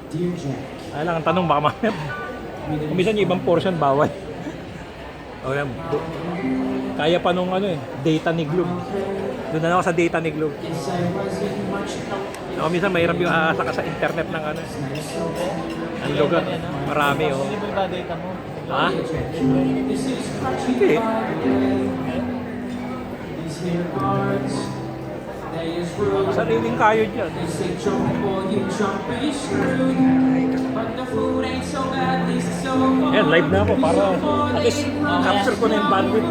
Dear Jack. Ay lang, ang tanong baka mamaya. Kung minsan yung ibang portion, bawal. O yan, kaya pa nung ano eh, data ni Globe. Doon na ako sa data ni Globe. Yes, I wasn't much help. O minsan mahirap yung aasa ka sa internet ng ano. Ang lugar, marami oh. Libre ba data mo? Ha? This is Hindi. These here cards. They is rude. Sariling kayo dyan. They say jump or you jump be screwed. But the food ain't so bad, at least it's so good. Yan, live na ako para at least capture ko na yung bandwidth.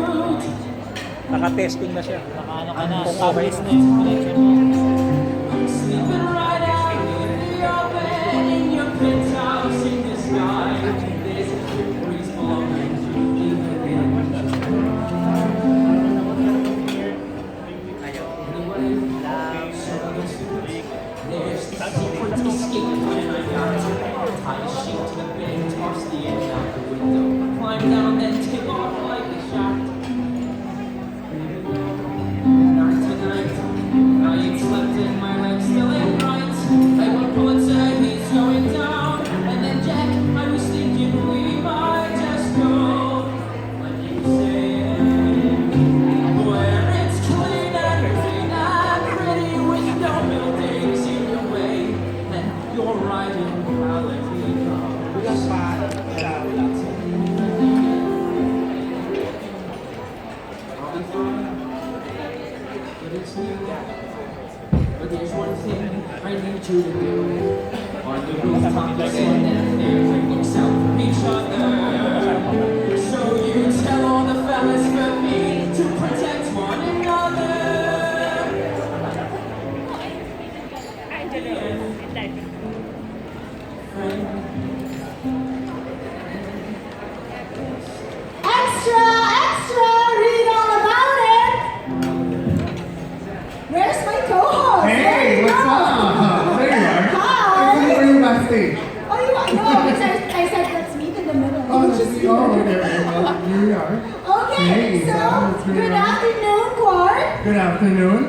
Naka-testing na siya. Nakaano ka na, Kung okay. stabilize na yung connection mo. Sleeping right out in the open in your penthouse in the sky. There's a cool breeze blowing even in anyway, so there's the secret to escape when I got tie a sheet to the bed, toss the end out the window, climb down, then tip off like a shot. Night to night, I ain't slept in my legs still ain't right. Like one poet said, he's going down. And then Jack, I was thinking we might just go. Like you say, where it's clean and green and pretty with no buildings in the way. And you're riding proudly. I'll be fine. But it's new. But there's one thing I need you to do. On the rooftop, stand there and look out for each other. So you tell all the fellas but me to protect one another. Extra, extra, read all about it. Where's my co-host? There Hey, you what's go. up? There you are. Hi. I'm looking for you backstage. Oh, you are? No, because I said let's meet in the middle. Oh, You that's just me. see Oh, her. okay. Well, here we are. Okay, Hey, so it's really good nice. afternoon, Quart. Good afternoon.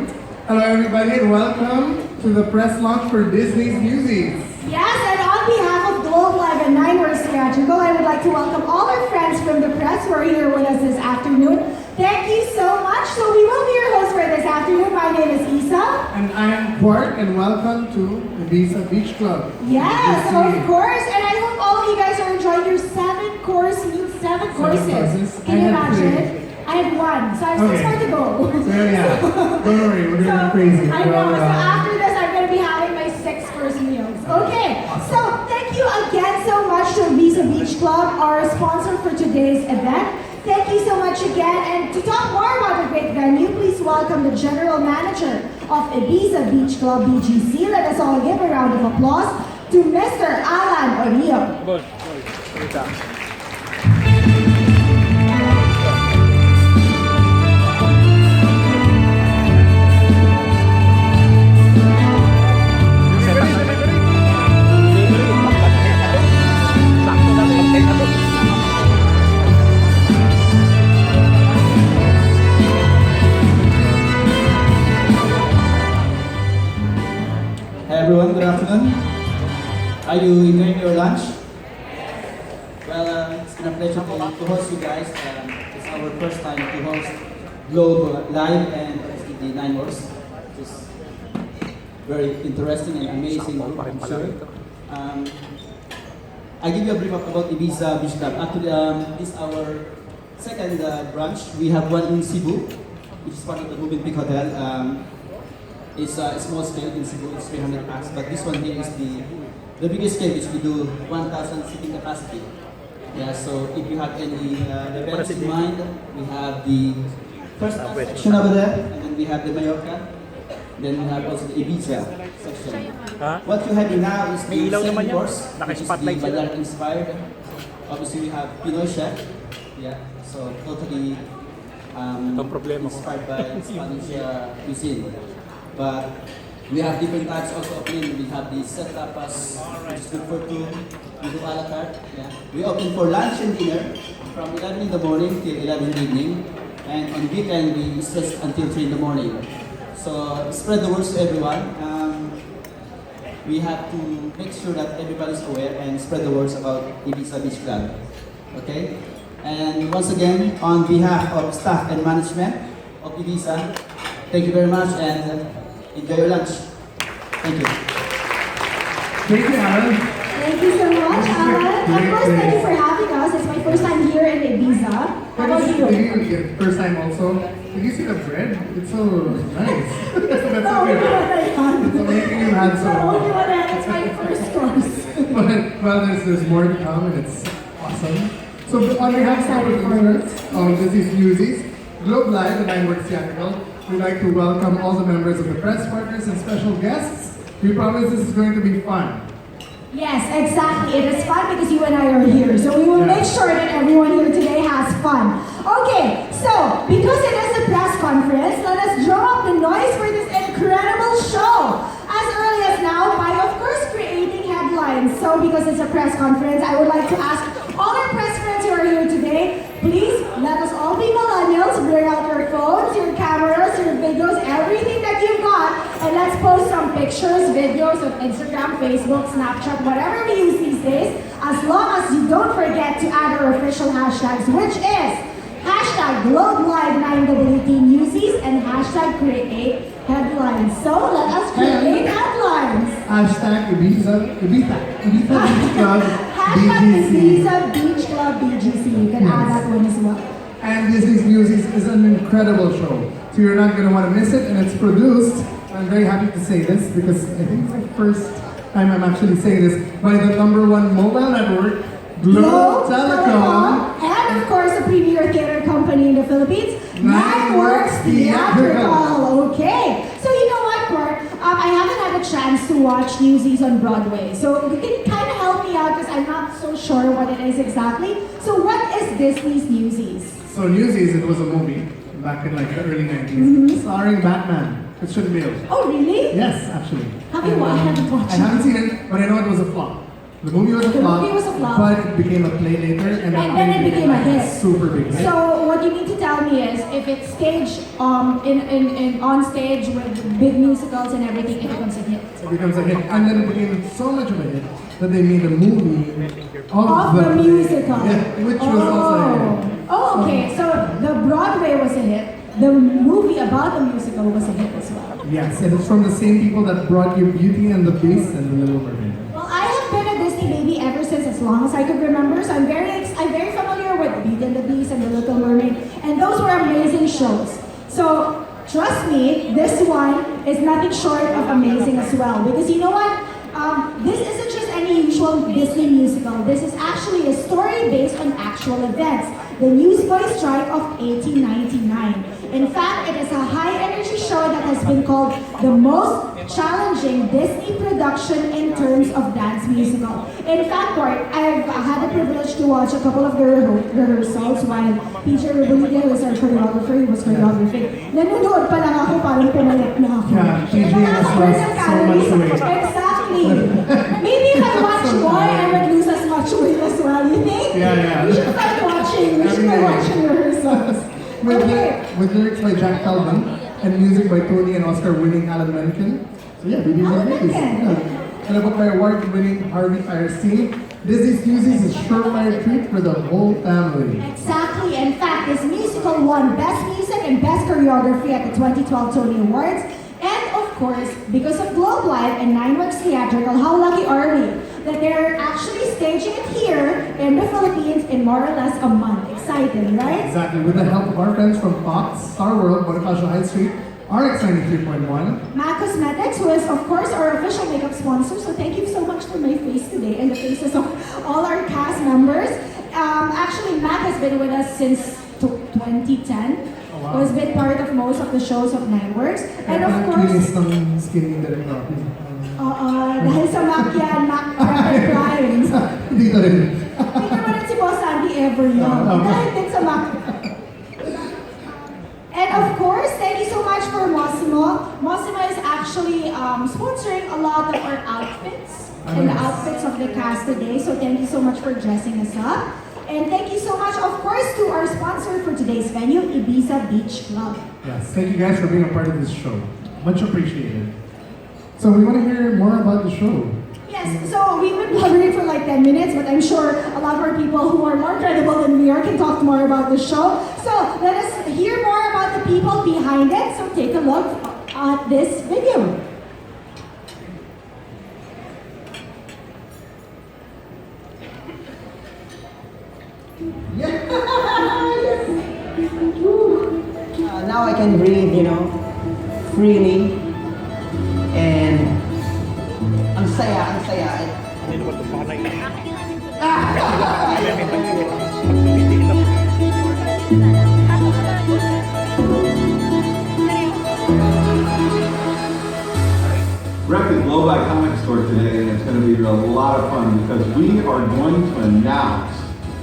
Hello, everybody, and welcome to the press launch for Disney's Newsies. Yes, and on behalf of Globe Live and Nineverse Theatrical, I would like to welcome all our friends from the press who are here with us this afternoon. Thank you so much. So we will be your hosts for this afternoon. My name is Isa. And I am Quark, and welcome to Ibiza Beach Club. Yes, Good to see you. of course. And I hope all of you guys are enjoying your 7-course meal, 7 courses. courses. Can I you had imagine? I had 1, so I have 6 Okay. more to go. So, yeah, don't worry, we're going to go crazy. I know. Well, So after this, I'm going to be having my 6 course meals. Okay. So thank you again so much to Ibiza Beach Club, our sponsor for today's event. Thank you so much again. And to talk more about the great venue, please welcome the General Manager of Ibiza Beach Club, BGC. Let us all give a round of applause to Mr. Alan Orio. Boss, salita. Sakto na mag-take na to. Hi everyone, good afternoon. Are you enjoying your lunch? Well, it's been a pleasure to host you guys. It's our first time to host Globe Live and obviously the Nine Wars, which is very interesting and amazing group, I'm sure. I give you a brief about Ibiza Beach Club. Actually, this is our second branch. We have one in Cebu, which is part of the Moving Peak Hotel. It's a small scale in Cebu, it's 300 pax, but this one here is the biggest scale, which we do 1,000 seating capacity. Yeah, so if you have any events in mind, we have the first section over there, and then we have the Mallorca, then we have also the Ibiza section. Ha? What you have now is May the ilaw naman second yan. course, which is the Naka-spotlight sila. Balearic inspired. Obviously, we have Pinoy chef. Yeah, so totally Itong problema ko. inspired by Spanish cuisine. But we have different types also of menu. We have the set tapas, which is good for 2. We do a la carte. Yeah. We open for lunch and dinner from 11 in the morning till 11 in the evening. And on weekend, we stretch until 3 in the morning. So spread the word to everyone. we have to make sure that everybody's aware and spread the words about Ibiza Beach Club. Okay? And once again, on behalf of staff and management of Ibiza, thank you very much and enjoy your lunch. Thank you. Thank you, Alan. Thank you so much, Alan. Of course, thank you for having us. It's my first time here in Ibiza. How about you? First time also. Did you see the bread? It's so nice. That's The only one I had. It's amazing you had The so. only one I had. It's my first course. But well, there's more to come, and it's awesome. So on behalf of the producers, this is Newsies, Globe Live, and I work Theatrical. We'd like to welcome all the members of the press partners and special guests. We promise this is going to be fun. Yes, exactly. It is fun because you and I are here. So we will make sure that everyone here today has fun. Okay, so because it is a press conference, let us drum up the noise for this incredible show. As early as now, by of course creating headlines. So because it's a press conference, I would like to ask all our press friends who are here today, please let us all be millennials. Bring out your phones, your cameras, your videos, everything that you've got, and let's post some pictures, videos of Instagram, Facebook, Snapchat, whatever we use these days, as long as you don't forget to add our official hashtags, which is hashtag GlobeLive9WT Newsies and hashtag create headlines. So let us create headlines. Hashtag Ibiza Beach Club Hashtag BGC. Ibiza Beach Club BGC. You can add that one as well. And Disney's Newsies is an incredible show. So you're not going to want to miss it, and it's produced, I'm very happy to say this because I think it's the first time I'm actually saying this, by the #1 mobile network, Globe Telecom, and of course the premier theater company in the Philippines, Networks Theatrical. Okay, so you know what, Court? I haven't had a chance to watch Newsies on Broadway, so you can kind of help me out because I'm not so sure what it is exactly. So what is Disney's Newsies? So Newsies, it was a movie back in like the early 90s, starring Batman. It shouldn't be able. Oh, really? Yes, actually. Have you watched? I haven't watched I haven't seen it, but I know it was a flop. The movie was a The flop, movie was a flop. but it became a play later, and then it became a hit. Super big hit. So what you need to tell me is if it's staged in on stage with big musicals and everything, it becomes a hit. It becomes a hit, and then it became so much of a hit that they made a movie Of the musical. Yeah, which was also a hit. Oh, okay. So the Broadway was a hit. The movie about the musical was a hit as well. Yes, and it's from the same people that brought you Beauty and the Beast and The Little Mermaid. Well, I have been a Disney baby ever since as long as I could remember. So I'm very familiar with Beauty and the Beast and The Little Mermaid, and those were amazing shows. So trust me, this one is nothing short of amazing as well. Because you know what? This isn't just any usual Disney musical. This is actually a story based on actual events. The Newsboys strike of 1899. In fact, it is a high-energy show that has been called the most challenging Disney production in terms of dance musical. In fact, Court, I've had the privilege to watch a couple of the rehearsals while PJ Rubulide, who is our choreographer, he was choreographing. Nanonood pa lang ako, parang pumayat na ako. Yeah, PJ has lost so much weight. Exactly. Maybe if I watch more, I would lose as much weight as well. You think? Yeah. We should start watching. We should start watching rehearsals. With lyrics by Jack Calvin and music by Tony and Oscar-winning Alan Menken. So yeah, Beauty and the Beast. Yeah. And a book by award-winning Harvey Firestein. Disney's Newsies is a surefire treat for the whole family. Exactly. In fact, this musical won Best Music and Best Choreography at the 2012 Tony Awards. And of course, because of Globe Live and Nineworks Theatrical, how lucky are we that they're actually staging it here in the Philippines in more or less a month. Exciting, right? Exactly. With the help of our friends from Fox, Star World, Bonifacio High Street, RX 93.1. MAC Cosmetics, who is of course our official makeup sponsor. So thank you so much for my face today and the faces of all our cast members. Actually, MAC has been with us since 2010. Oh, wow. Who has been part of most of the shows of Nineworks. And of course, ng skin ni Direk Rocky. dahil sa MAC yan, MAC Prepper Crimes. Dito rin. Hindi naman rin si Boss Andy ever yun. Dahil din sa MAC. And of course, thank you so much for Massimo. Massimo is actually sponsoring a lot of our outfits and the outfits of the cast today. So thank you so much for dressing us up. And thank you so much, of course, to our sponsor for today's venue, Ibiza Beach Club. Yes, thank you guys for being a part of this show. Much appreciated. So we want to hear more about the show. Yes, so we've been blabbering for like 10 minutes, but I'm sure a lot more people who are more credible than we are can talk more about the show. So let us hear more about the people behind it. So take a look at this video. Now I can breathe, freely. And ang saya. We're at the Globe Comic Store today, and it's going to be a lot of fun because we are going to announce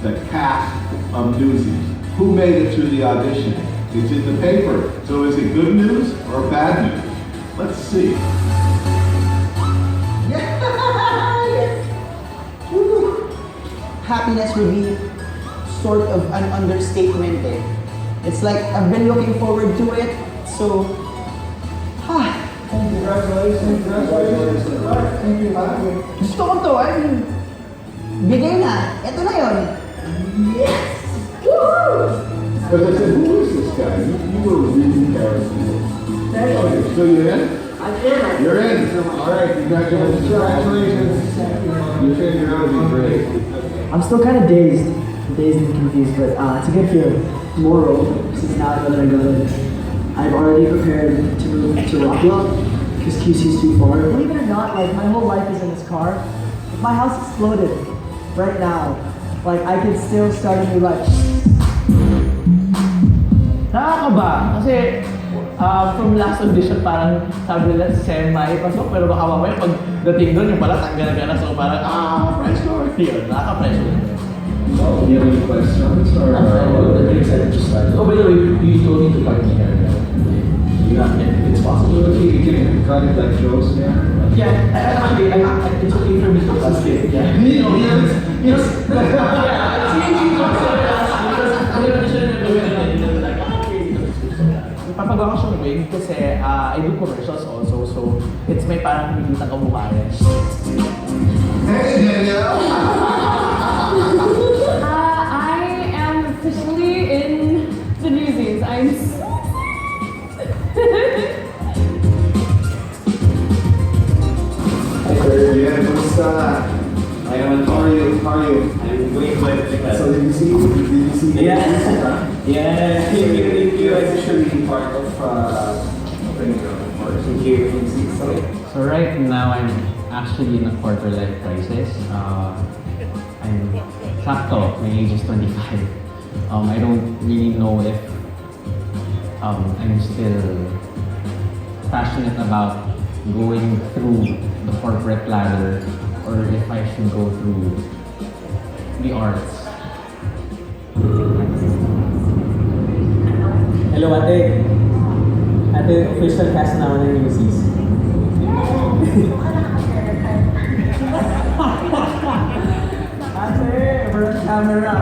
the cast of Newsies. Who made it through the audition? It's in the paper. So is it good news or bad news? Let's see. Happiness would be sort of an understatement. It's like I've been looking forward to it, so Congratulations. Thank you, gusto ko to. Bigay na. Ito na yun. Because I said, who is this guy? You were really embarrassing. Okay, so you're in? I'm in. You're in. All right, congratulations. You think you're going to be great. I'm still kind of dazed and confused, but it's a good feeling. Tomorrow, since now that I got it, I've already prepared to move to Rockville because QC is too far. Believe it or not, like my whole life is in this car. If my house exploded right now, like I could still start a new life. Nakakaba. Kasi from last audition parang sabi nila semi-pasok pero baka mamaya pagdating doon yung pala tanggal-gana so parang pressure. Yun, nakaka-pressure. Do you have any questions? Or I'm excited to start. Oh, by the way, you told me to cut my hair. Yeah, it's possible. You can cut it like Joe's hair? Yeah, actually, it's okay for me to cut it. Yeah. Yes. Yeah, it's easy to because I'm audition and doing like, papagawa ko siyang wig kasi I do commercials also, so it's may parang nakikita ka mukha yan. Hey, Danielle! I am officially in the Newsies. I'm so Hey, yeah, kumusta? Hi naman, how are you? I'm doing quite well. So did you see the Yeah, thank you. I'm usually part of opening for here in Newsies. So right now I'm actually in a quarter life crisis. I'm sakto, my age is 25. I don't really know if I'm still passionate about going through the corporate ladder or if I should go through the arts. Hello, ate. Ate, official cast na ako ng Newsies. Ate, front camera.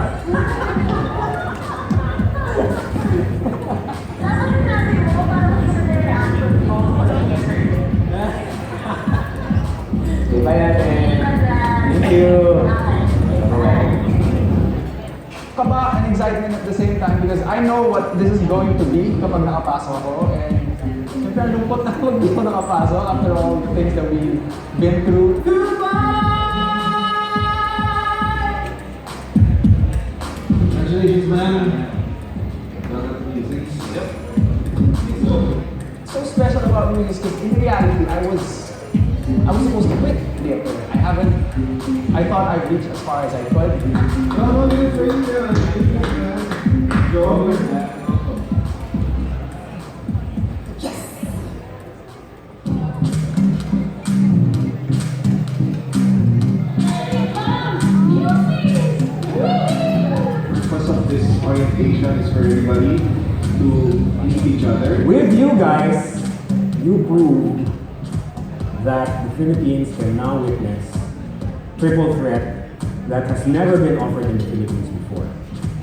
Bye, ate. Thank you. Kaba and excitement at the same time because I know what this is going to be kapag nakapasok ako and siyempre ang lungkot na kapag di ko nakapasok after all the things that we've been through. Congratulations, man. Yep. So special about me is because in reality I was supposed to quit the Amphitheater. I thought I'd reach as far as I could. No, you're great, man. Go with that. Purpose of this orientation is for everybody to meet each other. With you guys, you proved that the Philippines can now witness triple threat that has never been offered in the Philippines before.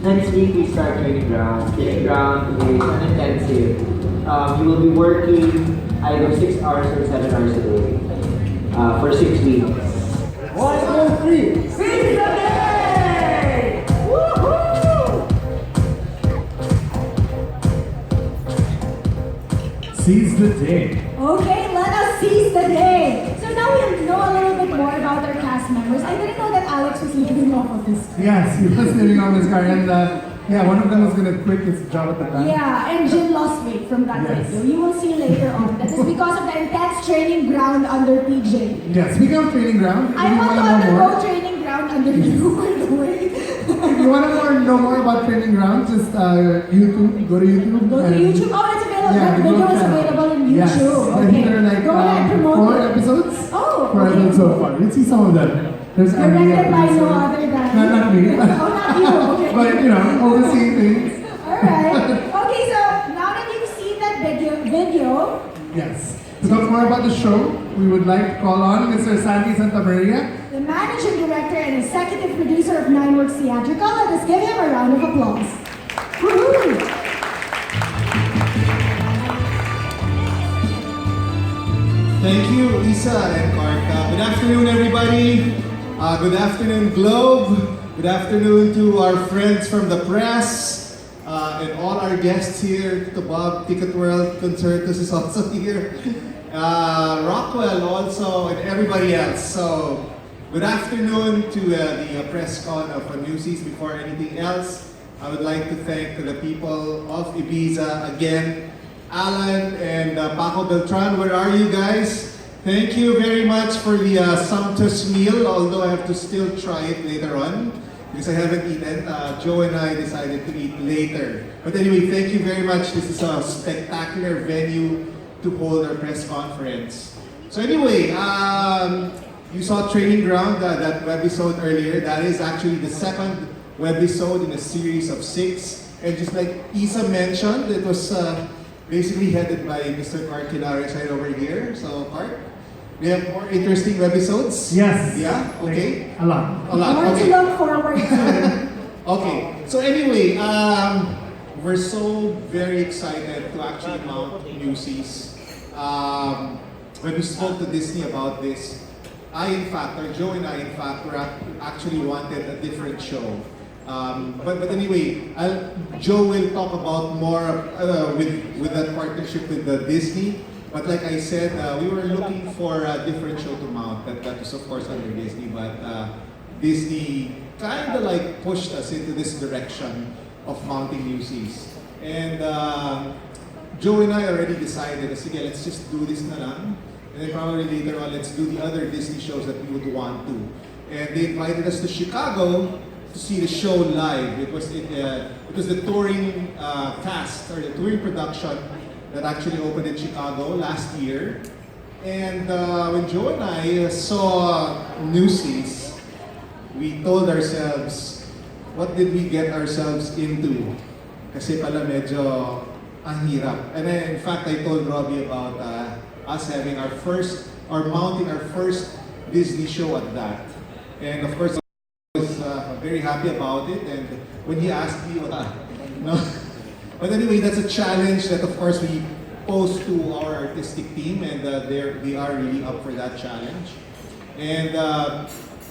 Next week we start training ground. Training ground is an intensive you will be working either 6 hours or 7 hours a day for 6 weeks. 1, 2, 3. Seize the day! Woohoo! Seize the day. Okay, let us seize the day. So now we know a little bit more about our cast members. I didn't know that Alex was living off of this. Yes, he was living on his car, and yeah, one of them was gonna quit his job at the bank. Yeah, and Jim lost weight from that Yes. video. You will see later on. That is because of the intense training ground under PJ. Yeah, speaking of training ground, I if you want to wanna know undergo more, training ground under you, by the way. if you want to know more about training ground, just YouTube. Go to YouTube. Go to and- YouTube. Oh, it's available. Yeah, That the video Globe is channel. available in Yes, YouTube. I think there are like Go ahead, promote 4 it. episodes. Oh, 4 okay. episodes so far. You'll see some of them. There's Directed by no other than... Not me. Oh, not you. Okay. But you know, overseeing things. Alright. Okay, so now that you've seen that video, Yes. To talk more about the show, we would like to call on Mr. Sandy Santa Maria. the managing director and executive producer of Nineworks Theatrical, let us give him a round of applause. Woohoo! Thank you, Isa and Karka. Good afternoon, everybody. Good afternoon, Globe. Good afternoon to our friends from the press and all our guests here. Tito Bob, Ticket World Concertos is also here. Rockwell also, and everybody else. So, good afternoon to the Presscon of Newsies. Before anything else, I would like to thank the people of Ibiza again. Alan and Paco Beltran, where are you guys? Thank you very much for the sumptuous meal, although I have to still try it later on because I haven't eaten. Joe and I decided to eat later. But anyway, thank you very much. This is a spectacular venue to hold our press conference. So anyway, you saw Training Ground, that webisode earlier. That is actually the second webisode in a series of 6. And just like Isa mentioned, it was basically headed by Mr. Clark Kilares right over here. So, Clark, we have more interesting webisodes? Yes. Yeah? Okay. A lot. A lot, More okay. to look forward to. Okay. So anyway, we're so very excited to actually mount Newsies. When we spoke to Disney about this, Joe and I, in fact, were actually wanted a different show. But anyway, Joe will talk about more with that partnership with Disney. But like I said, we were looking for a different show to mount. That was of course under Disney, but Disney kind of like pushed us into this direction of mounting Newsies. And Joe and I already decided, sige, let's just do this na lang. And then probably later on, let's do the other Disney shows that we would want to. And they invited us to Chicago to see the show live. It was the touring cast, or the touring production that actually opened in Chicago last year. And when Joe and I saw Newsies, we told ourselves, what did we get ourselves into? Kasi pala medyo ang hirap. And then, in fact, I told Robbie about us having mounting our first Disney show at that. And of course, I was very happy about it. And when he asked me, no. But anyway, that's a challenge that of course we pose to our artistic team, and they are really up for that challenge. And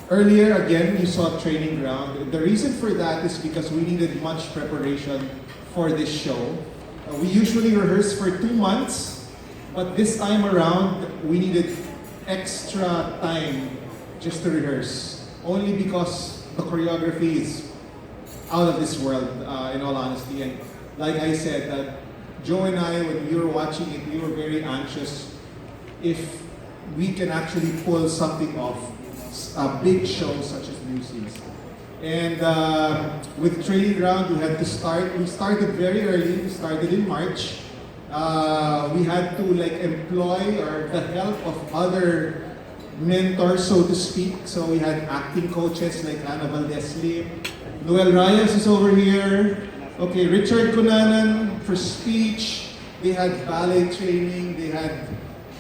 earlier, again, you saw Training Ground. The reason for that is because we needed much preparation for this show. We usually rehearse for 2 months, but this time around, we needed extra time just to rehearse. Only because the choreography is out of this world, in all honesty. And like I said, Joe and I, when we were watching it, we were very anxious if we can actually pull something off, a big show such as Newsies. And with Training Ground, we started very early. We started in March. We had to employ the help of other mentors, so to speak. So we had acting coaches like Ana Valdez-Lim. Noel Reyes is over here. Okay, Richard Cunanan for speech. They had ballet training. They had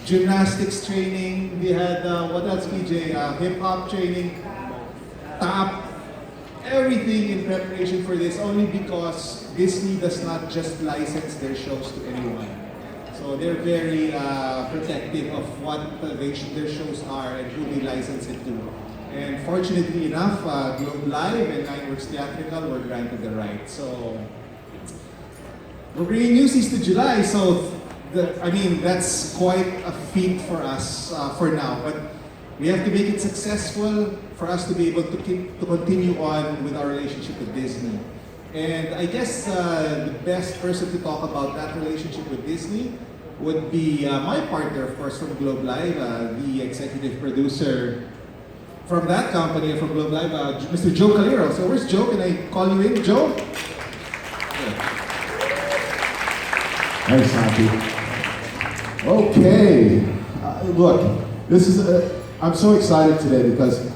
gymnastics training. They had, what else, PJ? Hip-hop training. Tap. Everything in preparation for this, only because Disney does not just license their shows to anyone. So they're very protective of what their shows are and who they license it to. And fortunately enough, Globe Live and Nineworks Theatrical were granted the right. So we're bringing Newsies to July, so that's quite a feat for us for now. But we have to make it successful for us to be able to continue on with our relationship with Disney. And I guess the best person to talk about that relationship with Disney would be my partner, of course, from Globe Live, the executive producer from that company, from Globe Live, Mr. Joe Calero. So where's Joe? Can I call you in, Joe? Thanks, Santi. Okay, look, this is I'm so excited today because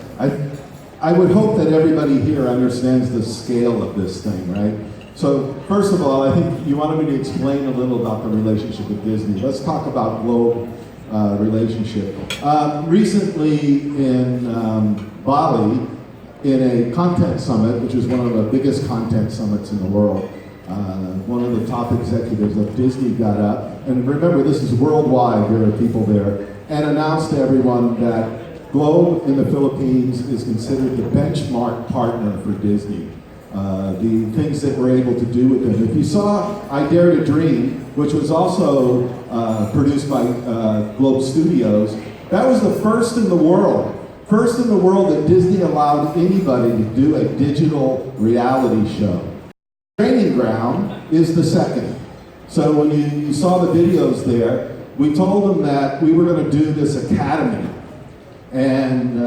I would hope that everybody here understands the scale of this thing, right? So first of all, I think you wanted me to explain a little about the relationship with Disney. Let's talk about Globe relationship. Recently in Bali, in a content summit, which is one of the biggest content summits in the world, one of the top executives of Disney got up, and remember this is worldwide, there are people there, and announced to everyone that Globe in the Philippines is considered the benchmark partner for Disney. The things that we're able to do with them. If you saw I Dare to Dream, which was also produced by Globe Studios, that was the first in the world. First in the world that Disney allowed anybody to do a digital reality show. Training Ground is the second. So when you saw the videos there, we told them that we were going to do this academy. And,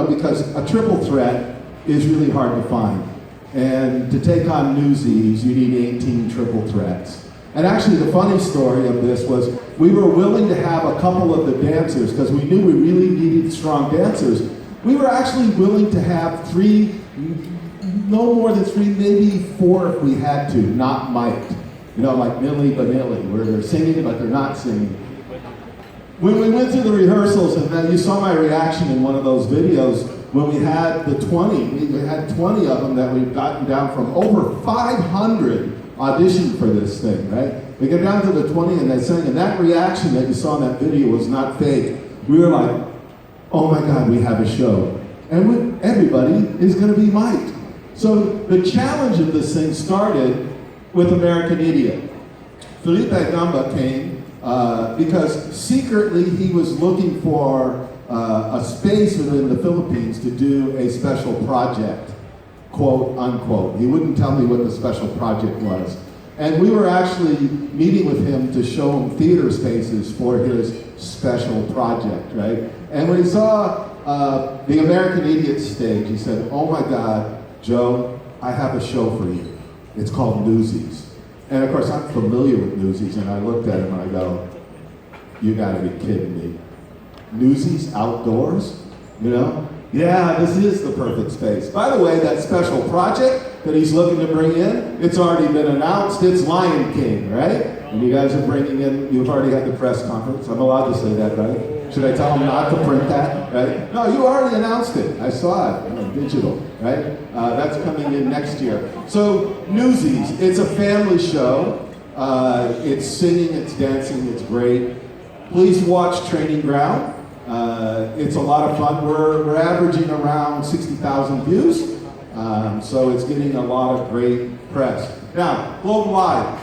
because a triple threat is really hard to find. And to take on Newsies, you need 18 triple threats. And actually the funny story of this was we were willing to have a couple of the dancers, because we knew we really needed strong dancers. We were actually willing to have 3, no more than 3, maybe 4 if we had to, not mic'd. Like Milli Vanilli, where they're singing but they're not singing. When we went through the rehearsals, and then you saw my reaction in one of those videos, when we had the 20, we had 20 of them that we've gotten down from over 500 auditioned for this thing, right? We got down to the 20 and they sang, and that reaction that you saw in that video was not fake. We were like, oh my God, we have a show. And everybody is gonna be mic'd. So the challenge of this thing started with American Idiot. Felipe Gamba came because secretly he was looking for a space within the Philippines to do a special project, quote unquote. He wouldn't tell me what the special project was. And we were actually meeting with him to show him theater spaces for his special project, right? And when he saw the American Idiot stage, he said, oh my God, Joe, I have a show for you. It's called Newsies. And of course, I'm familiar with Newsies, and I looked at him and I go, you gotta be kidding me. Newsies outdoors? Yeah, this is the perfect space. By the way, that special project that he's looking to bring in, it's already been announced, it's Lion King, right? And you guys are bringing in, you've already had the press conference. I'm allowed to say that, right? Should I tell him not to print that, right? No, you already announced it. I saw it, digital, right? That's coming in next year. So, Newsies, it's a family show. It's singing, it's dancing, it's great. Please watch Training Ground. It's a lot of fun. We're averaging around 60,000 views, so it's getting a lot of great press. Now, Globe Live.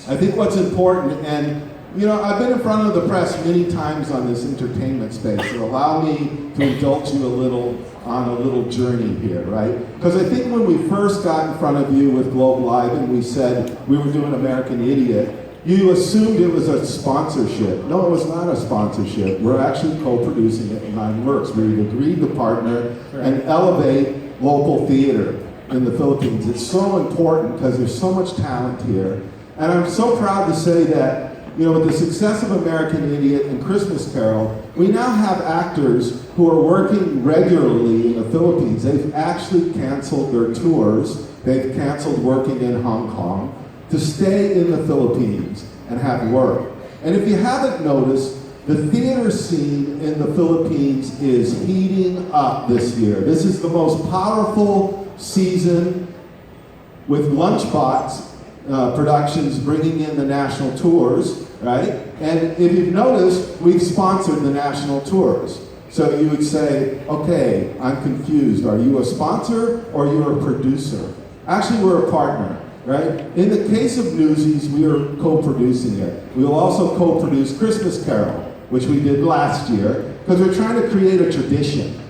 I think what's important, and I've been in front of the press many times on this entertainment space, so allow me to indulge you on a little journey here, right? Because I think when we first got in front of you with Globe Live and we said we were doing American Idiot, you assumed it was a sponsorship. No, it was not a sponsorship. We're actually co-producing it in Nineworks. We've agreed to partner and elevate local theater in the Philippines. It's so important because there's so much talent here. And I'm so proud to say that, with the success of American Idiot and Christmas Carol, we now have actors who are working regularly in the Philippines. They've actually canceled their tours. They've canceled working in Hong Kong to stay in the Philippines and have work. And if you haven't noticed, the theater scene in the Philippines is heating up this year. This is the most powerful season with Lunchbox Productions bringing in the national tours. right? And if you've noticed, we've sponsored the national tours. So you would say, okay, I'm confused. Are you a sponsor or you're a producer? Actually, we're a partner, right? In the case of Newsies, we are co-producing it. We will also co-produce Christmas Carol, which we did last year, because we're trying to create a tradition.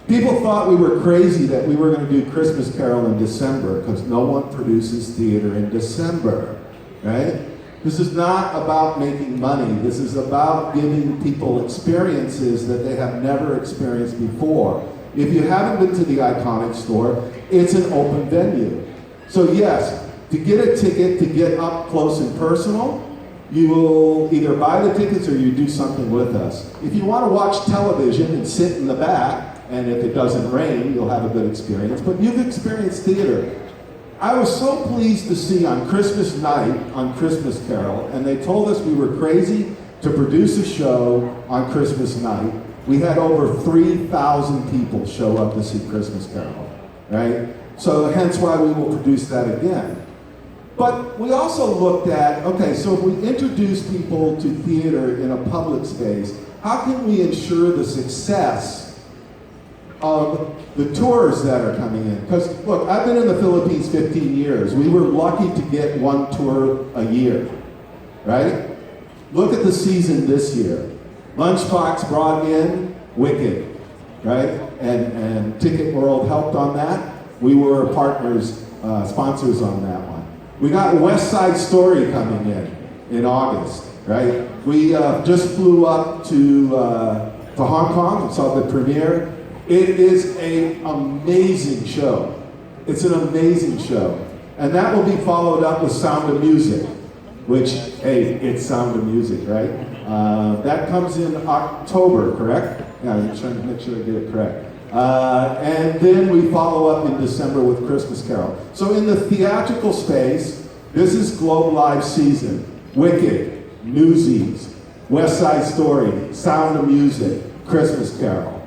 People thought we were crazy that we were going to do Christmas Carol in December, because no one produces theater in December, right? This is not about making money. This is about giving people experiences that they have never experienced before. If you haven't been to the Iconic store, it's an open venue. So yes, to get a ticket to get up close and personal, you will either buy the tickets or you do something with us. If you want to watch television and sit in the back, and if it doesn't rain, you'll have a good experience, but you've experienced theater. I was so pleased to see on Christmas night, on Christmas Carol, and they told us we were crazy to produce a show on Christmas night. We had over 3,000 people show up to see Christmas Carol, right? So hence why we will produce that again. But we also looked at, okay, so if we introduce people to theater in a public space, how can we ensure the success of the tours that are coming in? Because look, I've been in the Philippines 15 years. We were lucky to get one tour a year, right? Look at the season this year. Lunchbox brought in Wicked, right? And Ticket World helped on that. We were partners, sponsors on that one. We got West Side Story coming in August, right? We just flew up to Hong Kong and saw the premiere. It is an amazing show. It's an amazing show. And that will be followed up with Sound of Music, which, hey, it's Sound of Music, right? That comes in October, correct? Yeah, I'm trying to make sure I get it correct. And then we follow up in December with Christmas Carol. So in the theatrical space, this is Globe Live season. Wicked, Newsies, West Side Story, Sound of Music, Christmas Carol.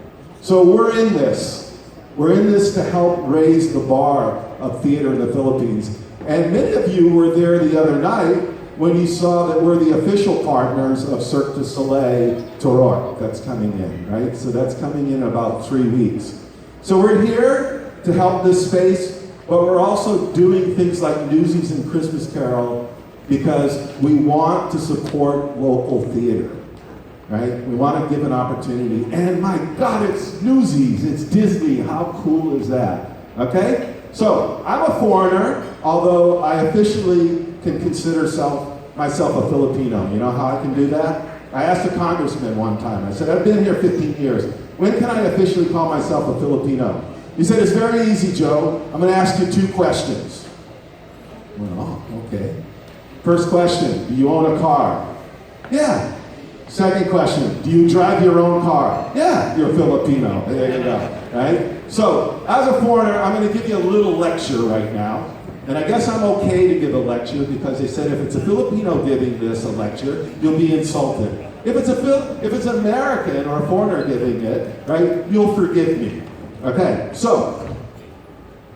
So we're in this. We're in this to help raise the bar of theater in the Philippines. And many of you were there the other night when you saw that we're the official partners of Cirque du Soleil Tour that's coming in, right? So that's coming in about 3 weeks. So we're here to help this space, but we're also doing things like Newsies and Christmas Carol because we want to support local theater. Right? We want to give an opportunity. And my God, it's Newsies, it's Disney. How cool is that? Okay? So, I'm a foreigner, although I officially can consider myself a Filipino. You know how I can do that? I asked a congressman one time, I said, I've been here 15 years. When can I officially call myself a Filipino? He said, it's very easy, Joe. I'm going to ask you 2 questions. Well, okay. First question, do you own a car? Yeah. Second question, do you drive your own car? Yeah, you're Filipino. There you go, right? So, as a foreigner, I'm going to give you a little lecture right now. And I guess I'm okay to give a lecture because they said if it's a Filipino giving this a lecture, you'll be insulted. If it's an American or a foreigner giving it, right, you'll forgive me. Okay, so,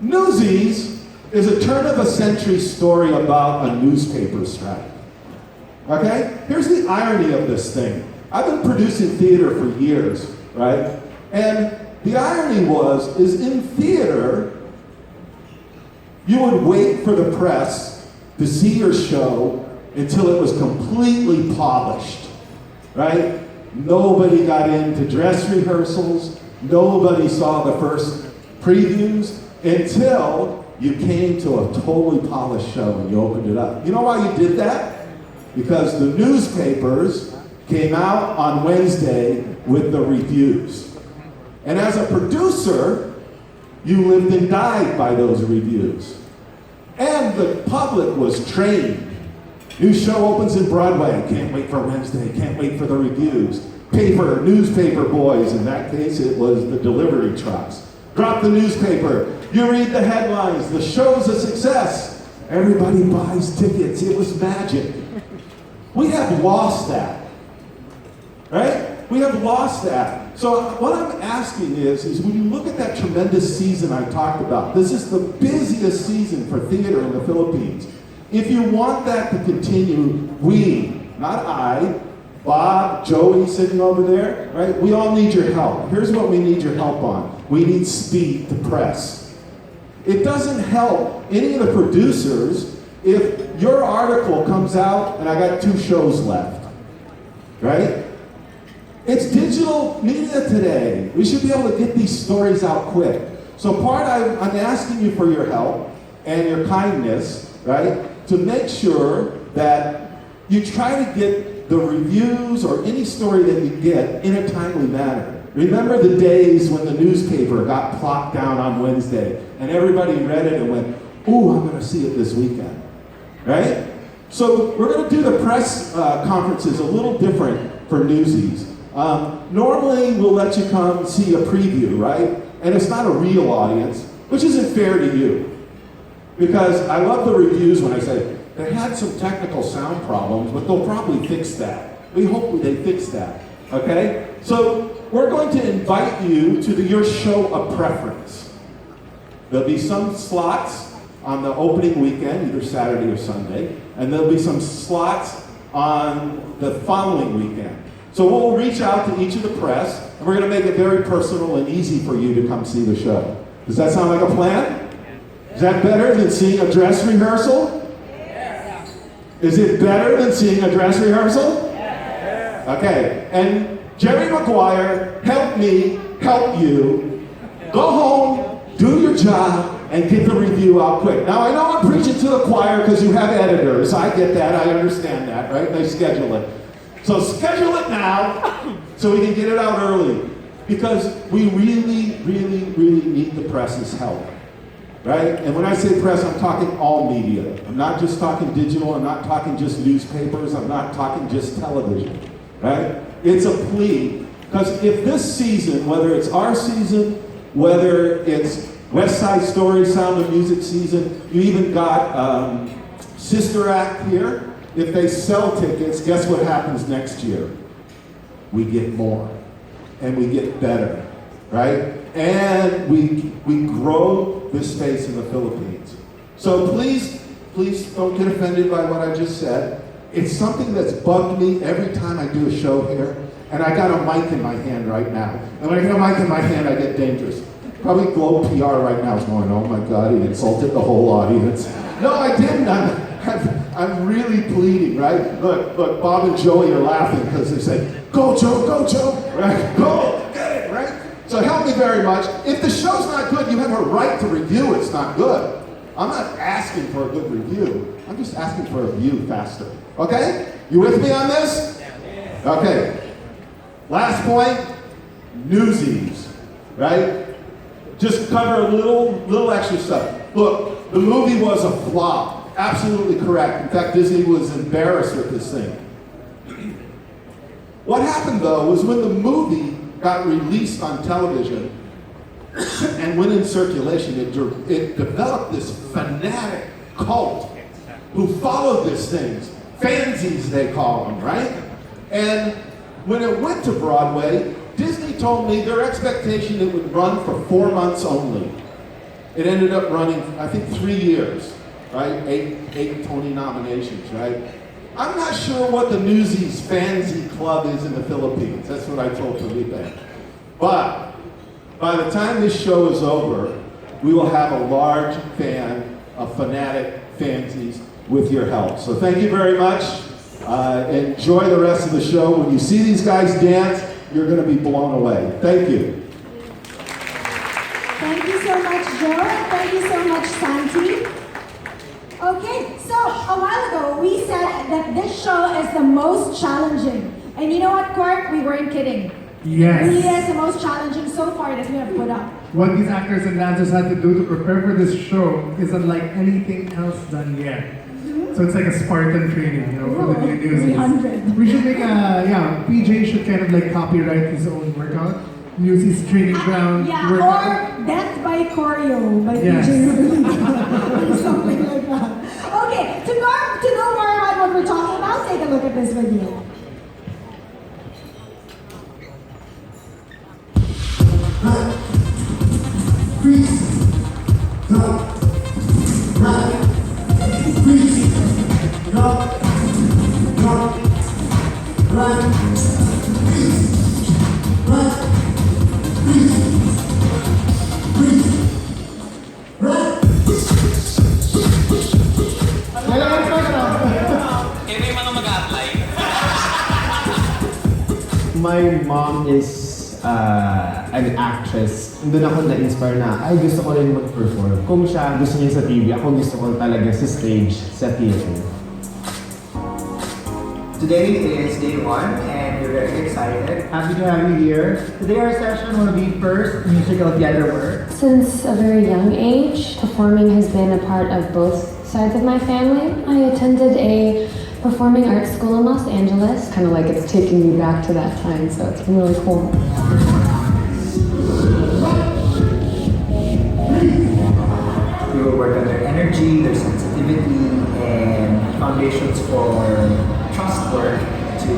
Newsies is a turn-of-a-century story about a newspaper strike. Okay? Here's the irony of this thing. I've been producing theater for years, right? And the irony is in theater, you would wait for the press to see your show until it was completely polished, right? Nobody got into dress rehearsals. Nobody saw the first previews until you came to a totally polished show and you opened it up. You know why you did that? Because the newspapers came out on Wednesday with the reviews. And as a producer, you lived and died by those reviews. And the public was trained. New show opens in Broadway. Can't wait for Wednesday. Can't wait for the reviews. Newspaper boys. In that case, it was the delivery trucks. Drop the newspaper. You read the headlines. The show's a success. Everybody buys tickets. It was magic. We have lost that, right? We have lost that. So what I'm asking is when you look at that tremendous season I talked about, this is the busiest season for theater in the Philippines. If you want that to continue, we not I, Bob, Joey sitting over there, right? We all need your help. Here's what we need your help on. We need speed to press. It doesn't help any of the producers if your article comes out and I got 2 shows left, right? It's digital media today. We should be able to get these stories out quick. So I'm asking you for your help and your kindness, right? To make sure that you try to get the reviews or any story that you get in a timely manner. Remember the days when the newspaper got plopped down on Wednesday and everybody read it and went, ooh, I'm gonna see it this weekend, right? So we're gonna do the press conferences a little different for Newsies. Normally we'll let you come see a preview, right? And it's not a real audience, which isn't fair to you. Because I love the reviews when I say, they had some technical sound problems, but they'll probably fix that. We hope they fix that, okay? So we're going to invite you to your show of preference. There'll be some slots on the opening weekend, either Saturday or Sunday, and there'll be some slots on the following weekend. So we'll reach out to each of the press, and we're going to make it very personal and easy for you to come see the show. Does that sound like a plan? Is that better than seeing a dress rehearsal? Is it better than seeing a dress rehearsal? Okay, and Jerry Maguire, help me, help you. Go home, do your job, and get the review out quick. Now I know I'm preaching to the choir because you have editors. I get that, I understand that, right? They schedule it. So schedule it now so we can get it out early. Because we really, really, really need the press's help. Right? And when I say press, I'm talking all media. I'm not just talking digital, I'm not talking just newspapers, I'm not talking just television. Right? It's a plea. Because if this season, whether it's our season, whether it's West Side Story, Sound of Music season, you even got Sister Act here. If they sell tickets, guess what happens next year? We get more. And we get better. Right? And we grow this space in the Philippines. So please don't get offended by what I just said. It's something that's bugged me every time I do a show here, and I got a mic in my hand right now. And when I get a mic in my hand, I get dangerous. Probably Globe PR right now is going, oh my God, he insulted the whole audience. No, I didn't. I'm really pleading, right? Look, Bob and Joey are laughing because they say, go Joe, right? Go, get it, right? So help me very much. If the show's not good, you have a right to review it's not good. I'm not asking for a good review. I'm just asking for a view faster. Okay? You with me on this? Okay. Last point, Newsies, right? Just cover a little extra stuff. Look, the movie was a flop. Absolutely correct. In fact, Disney was embarrassed with this thing. What happened though was when the movie got released on television and went in circulation, it developed this fanatic cult who followed these things. Fansies, they call them, right? And when it went to Broadway, Disney told me their expectation it would run for 4 months only. It ended up running, I think, 3 years, right? Eight Tony nominations, right? I'm not sure what the Newsies Fancy Club is in the Philippines. That's what I told Felipe. But by the time this show is over, we will have a large fan of fanatic fancies with your help. So thank you very much. Enjoy the rest of the show. When you see these guys dance, you're going to be blown away. Thank you. Thank you so much, Joe. Thank you so much, Santi. Okay, so a while ago, we said that this show is the most challenging. And you know what, Court? We weren't kidding. Yes. It really is the most challenging so far that we have put up. What these actors and dancers had to do to prepare for this show is unlike anything else done yet. Mm-hmm. So it's like a Spartan training, you know, for the new Newsies. 300. We should make PJ should kind of like copyright his own workout. Newsies training ground workout. Or Death by Choreo by Yes. PJ. Something like that. Okay, to know more about what we're talking about, take a look at this video. My mom is an actress. Doon ako na-inspire na, ay gusto ko rin mag-perform. Kung siya gusto niya sa TV, ako gusto ko talaga sa stage, sa theater. Today is day 1 and we're very excited. Happy to have you here. Today our session will be first musical theater work. Since a very young age, performing has been a part of both sides of my family. I attended a performing arts school in Los Angeles, kind of like it's taking me back to that time, so it's been really cool. We will work on their energy, their sensitivity, and foundations for trust work to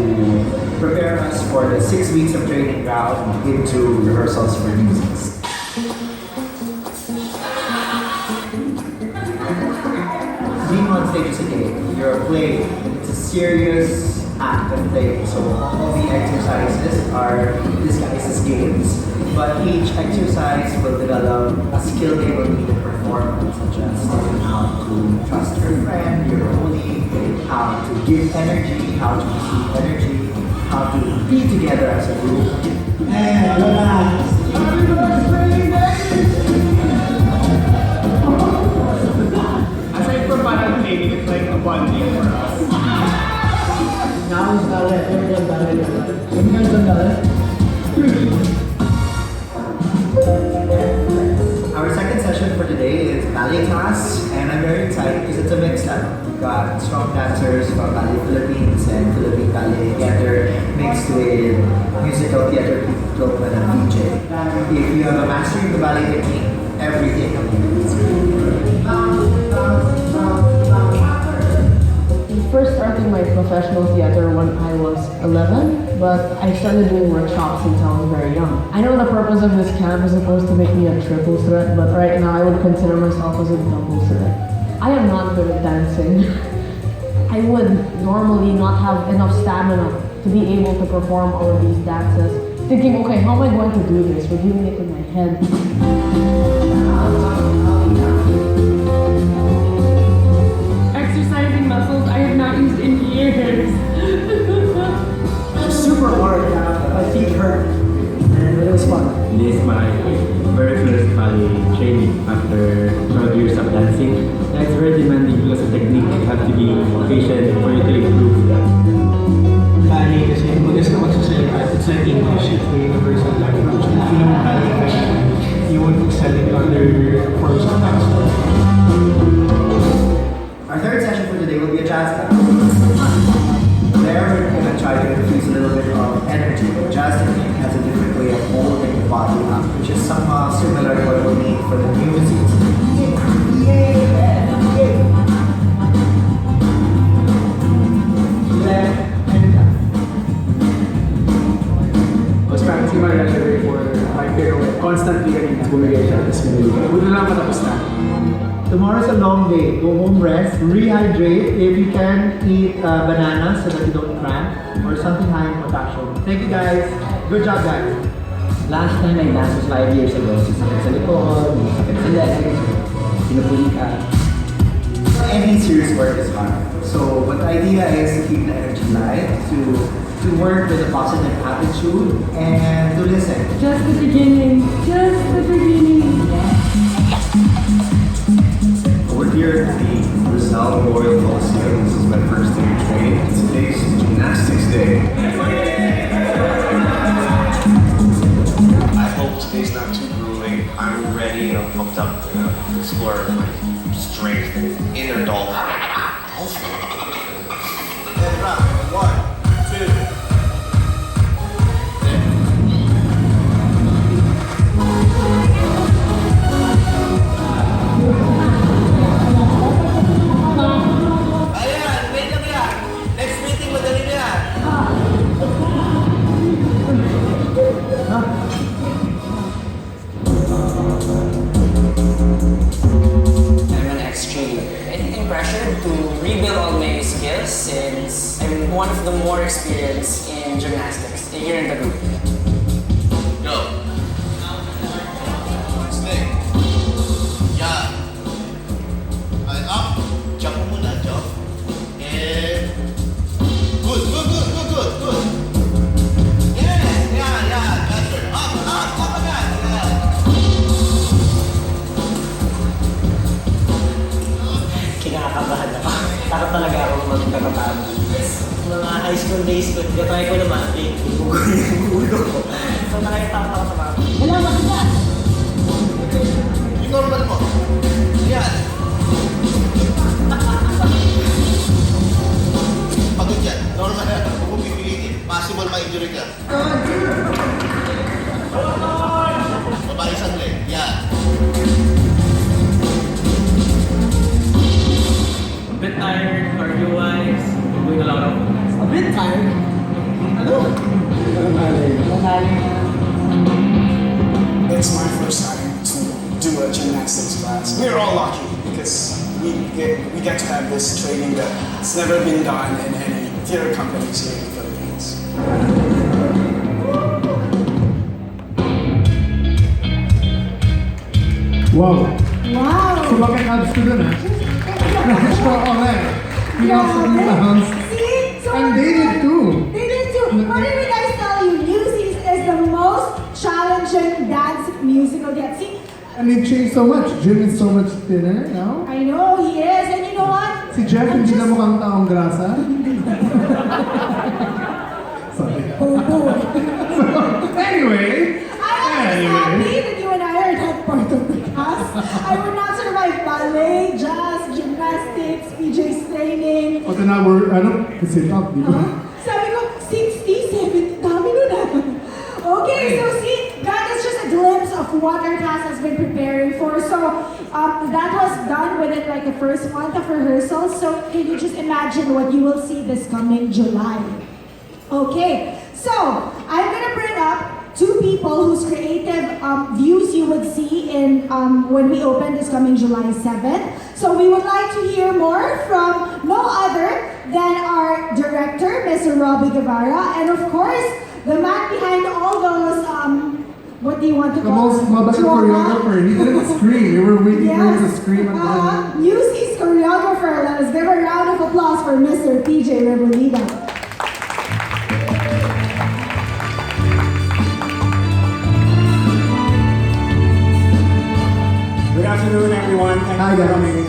prepare us for the 6 weeks of training ground into rehearsals for Newsies. 3 months stages a day. You're playing. It's a serious act of playing. So all the exercises are disguised as games, but each exercise will develop a skill they will need to perform, such as how to trust your friend, your holy, how to give energy, how to receive energy, how to be together as a group. And relax. Aside from parang training, it's like a bonding for us. Now is ballet. Everyone's ballet. Everyone's done ballet. Our second session for today is ballet class, and I'm very excited because it's a mixed up. We've got strong dancers from Ballet Philippines and Philippine Ballet Theater mixed with musical theater people and DJ. If you have a mastery of the ballet technique, everything will be easy. I first started my professional theater when I was 11, but I started doing workshops since I was very young. I know the purpose of this camp is supposed to make me a triple threat, but right now I would consider myself as a double threat. I am not good at dancing. I would normally not have enough stamina to be able to perform all of these dances, thinking, okay, how am I going to do this? Reviewing it in my head. Exercising muscles I have not used in years. Super hard, my feet hurt, but it was fun. This is my very first ballet training after 12 years of dancing. And it's very demanding because of technique. You have to be patient for you to improve. Ballet kasi magas na magsasalita. It's like English, it's the universal language. If you know ballet, you won't excel in other forms of dance. Our third session for today will be a jazz class. There we're going to try to infuse a little bit of energy. Jazz technique has a different way of holding the body up, which is somehow similar to what we'll need for the Newsies. Left and up. I was practicing my letter for my pirouette. Constantly kanina. Bumigay siya. Tapos bumigay. Buti lang matapos na. Tomorrow's a long day. Go home, rest, rehydrate. If you can, eat bananas so that you don't cramp, or something high in potassium. Thank you guys. Good job, guys. Last time I danced was 5 years ago. Sasakit sa likod, sasakit sa legs, pinupuli ka. Any serious work is hard. So, but the idea is to keep the energy light, to work with a positive attitude, and to listen. Just the beginning. Just the beginning. We're here at the Rizal Royal Coliseum. This is my first day of training. Today's gymnastics day. I hope today's not too grueling. I'm ready and I'm pumped up to explore my strength and inner dolphin. And round 1, 2. To rebuild all my skills since I'm one of the more experienced in gymnastics here in the group. Go. Stay. Isang days ko, try ko naman, ibugo yung ulo ko. So nakikita ko sa mga. Wala, matigas. Yung normal mo. Yan. Pagod yan. Normal na. Huwag mong pipilitin. Possible ma-injury ka. Babae isang leg. Yan. A bit tired, cardio-wise. Doing a lot of. A bit tired. Ano? It's my first time to do a gymnastics class. We're all lucky because we get to have this training that's never been done in any theater companies here in the Philippines. Wow. Wow. Sumakit abs ko dun ah. Okay. Grabe. See? So And they did too. They did too. What did we guys tell you? Newsies is the most challenging dance musical yet. See? And they changed so much. Jim is so much thinner now. I know he is, and you know what? Si Jeff hindi na mukhang taong grasa. Sorry. Anyway. I'm happy that you and I are not part of the cast. I would not survive ballet, jazz, gymnastics, PJ's training. O na we're, sit up, di ba? Sabi ko, 60, 70, dami nun ah. Okay, so see, that is just a glimpse of what our cast has been preparing for. So that was done within like the first month of rehearsal. So can you just imagine what you will see this coming July? Okay, so I'm gonna bring up two people whose creative views you would see in when we open this coming July 7th. So we would like to hear more from no other than our director, Mr. Robbie Guevara, and of course, the man behind all those, what do you want to call The most mabait choreographer. He didn't scream. We were waiting for him to scream at the end. Newsies choreographer. Let us give a round of applause for Mr. PJ Rebolida. Good afternoon, everyone. Thank you for coming.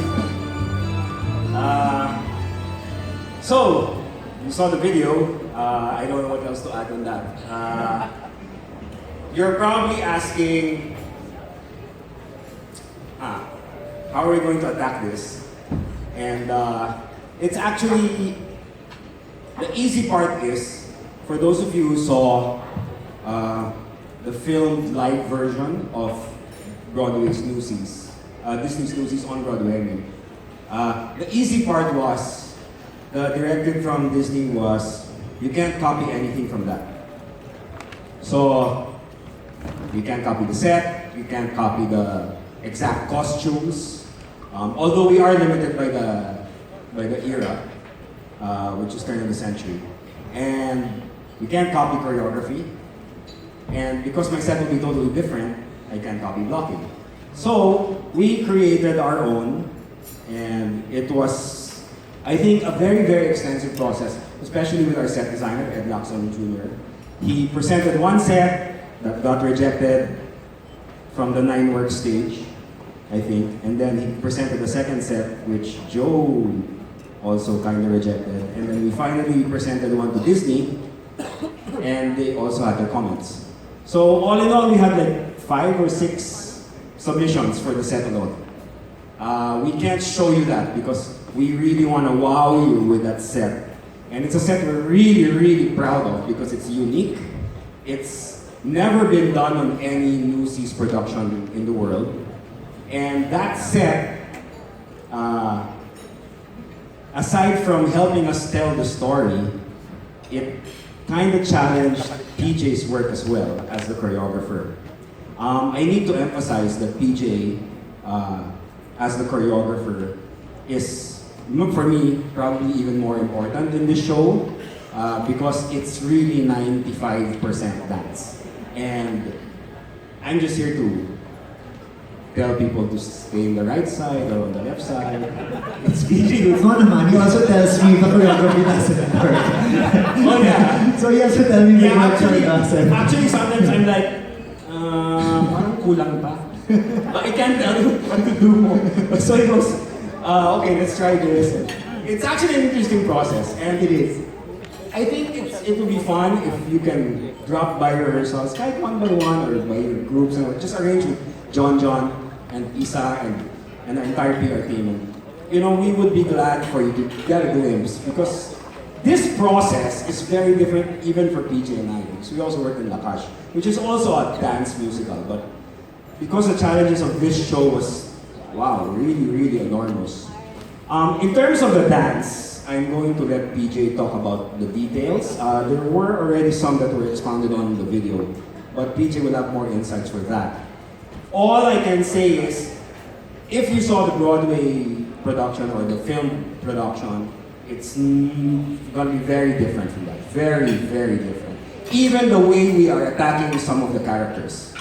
So, you saw the video. I don't know what else to add on that. You're probably asking, how are we going to attack this? And it's actually, the easy part is, for those of you who saw the filmed live version of Broadway's Newsies, Disney's Newsies on Broadway, I mean. The easy part was, the directive from Disney was, you can't copy anything from that. So, you can't copy the set, you can't copy the exact costumes, although we are limited by the era, which is turn of the century. And you can't copy choreography, and because my set will be totally different, I can't copy blocking. So, we created our own, and it was, I think, a very, very extensive process, especially with our set designer, Ed Lacson Jr. He presented one set that got rejected from the 9-work stage, I think, and then he presented the second set, which Joe also kind of rejected, and then we finally presented one to Disney, and they also had their comments. So all in all, we had like 5 or 6 submissions for the set alone. We can't show you that because we really want to wow you with that set. And it's a set we're really, really proud of because it's unique. It's never been done on any Newsies production in the world. And that set, aside from helping us tell the story, it kind of challenged PJ's work as well as the choreographer. I need to emphasize that PJ, as the choreographer, is, for me, probably even more important in this show because it's really 95% dance. And I'm just here to tell people to stay on the right side or on the left side. It's PJ. No naman, he also tells me the choreography doesn't work. Oh yeah. So he has to tell me the actually, doesn't. actually, sometimes I'm like, parang kulang pa. I can't tell you what to do. So he goes, okay, let's try this. It's actually an interesting process. And it is. I think it will be fun if you can drop by rehearsals, kahit one by one or by your groups, and just arrange with John, and Isa, and the entire PR team. And, you know, we would be glad for you to get a glimpse, because this process is very different even for PJ and I, because we also work in La Cache, which is also a dance musical, but because the challenges of this show was, wow, really, really enormous. In terms of the dance, I'm going to let PJ talk about the details. There were already some that were expounded on in the video, but PJ will have more insights for that. All I can say is, if you saw the Broadway production or the film production, it's gonna be very different from that. Very, very different. Even the way we are attacking some of the characters.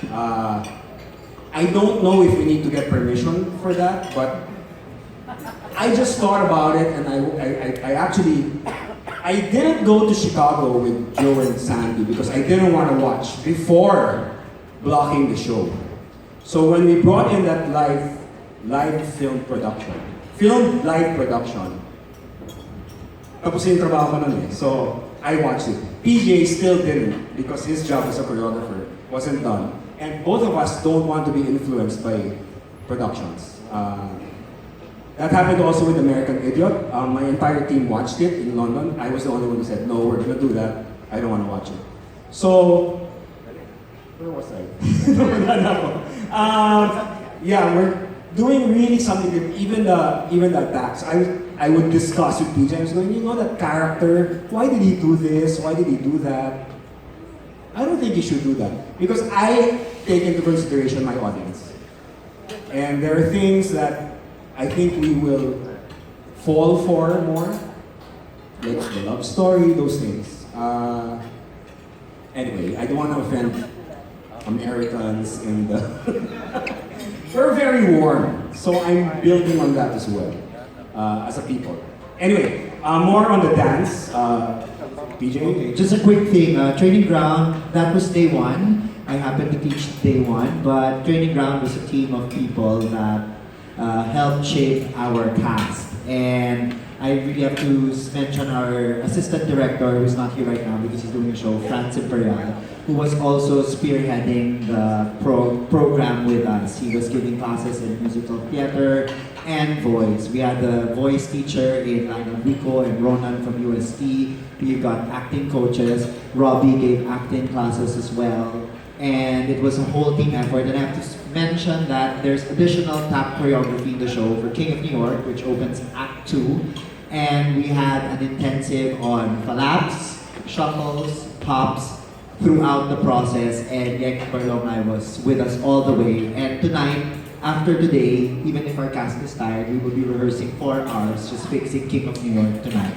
I don't know if we need to get permission for that, but I just thought about it, and I didn't go to Chicago with Joe and Sandy because I didn't want to watch before blocking the show. So when we brought in that live film live production, tapos yung trabaho ko nun eh. So I watched it. PJ still didn't, because his job as a choreographer wasn't done. And both of us don't want to be influenced by productions. That happened also with American Idiot. My entire team watched it in London. I was the only one who said, no, we're gonna do that. I don't want to watch it. So, where was I? Yeah, we're doing really something that even the attacks. I would discuss with PJ. I was going, you know, that character, why did he do this? Why did he do that? I don't think he should do that, because I take into consideration my audience. And there are things that I think we will fall for more, like the love story, those things. Anyway, I don't want to offend Americans in the... We're very warm, so I'm building on that as well, as a people. Anyway, more on the dance. PJ? Okay, just a quick thing. Training Ground, that was day one. I happened to teach day one, but Training Ground was a team of people that helped shape our cast. And I really have to mention our assistant director, who's not here right now because he's doing a show, Franz Imperial, who was also spearheading the program with us. He was giving classes in musical theater and voice. We had the voice teacher in Lionel Rico and Ronan from UST. We got acting coaches. Robbie gave acting classes as well. And it was a whole team effort. And I have to mention that there's additional tap choreography in the show for King of New York, which opens Act 2. And we had an intensive on flaps, shuffles, pops throughout the process. And Yek Barlongay was with us all the way. And tonight, after today, even if our cast is tired, we will be rehearsing 4 hours just fixing King of New York tonight.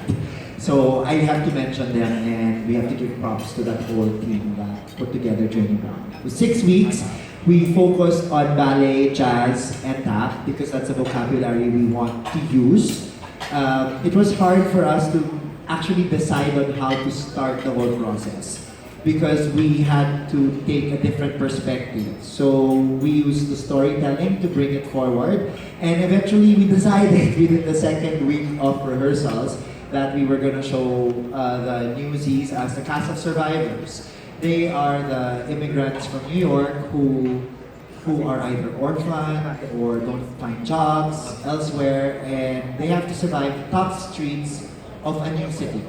So I have to mention them, and we have to give props to that whole team that put together Training Ground. For 6 weeks, we focused on ballet, jazz, and tap because that's a vocabulary we want to use. It was hard for us to actually decide on how to start the whole process because we had to take a different perspective. So we used the storytelling to bring it forward, and eventually we decided within the second week of rehearsals that we were going to show the Newsies as the cast of survivors. They are the immigrants from New York who are either orphaned or don't find jobs elsewhere, and they have to survive the tough streets of a new city.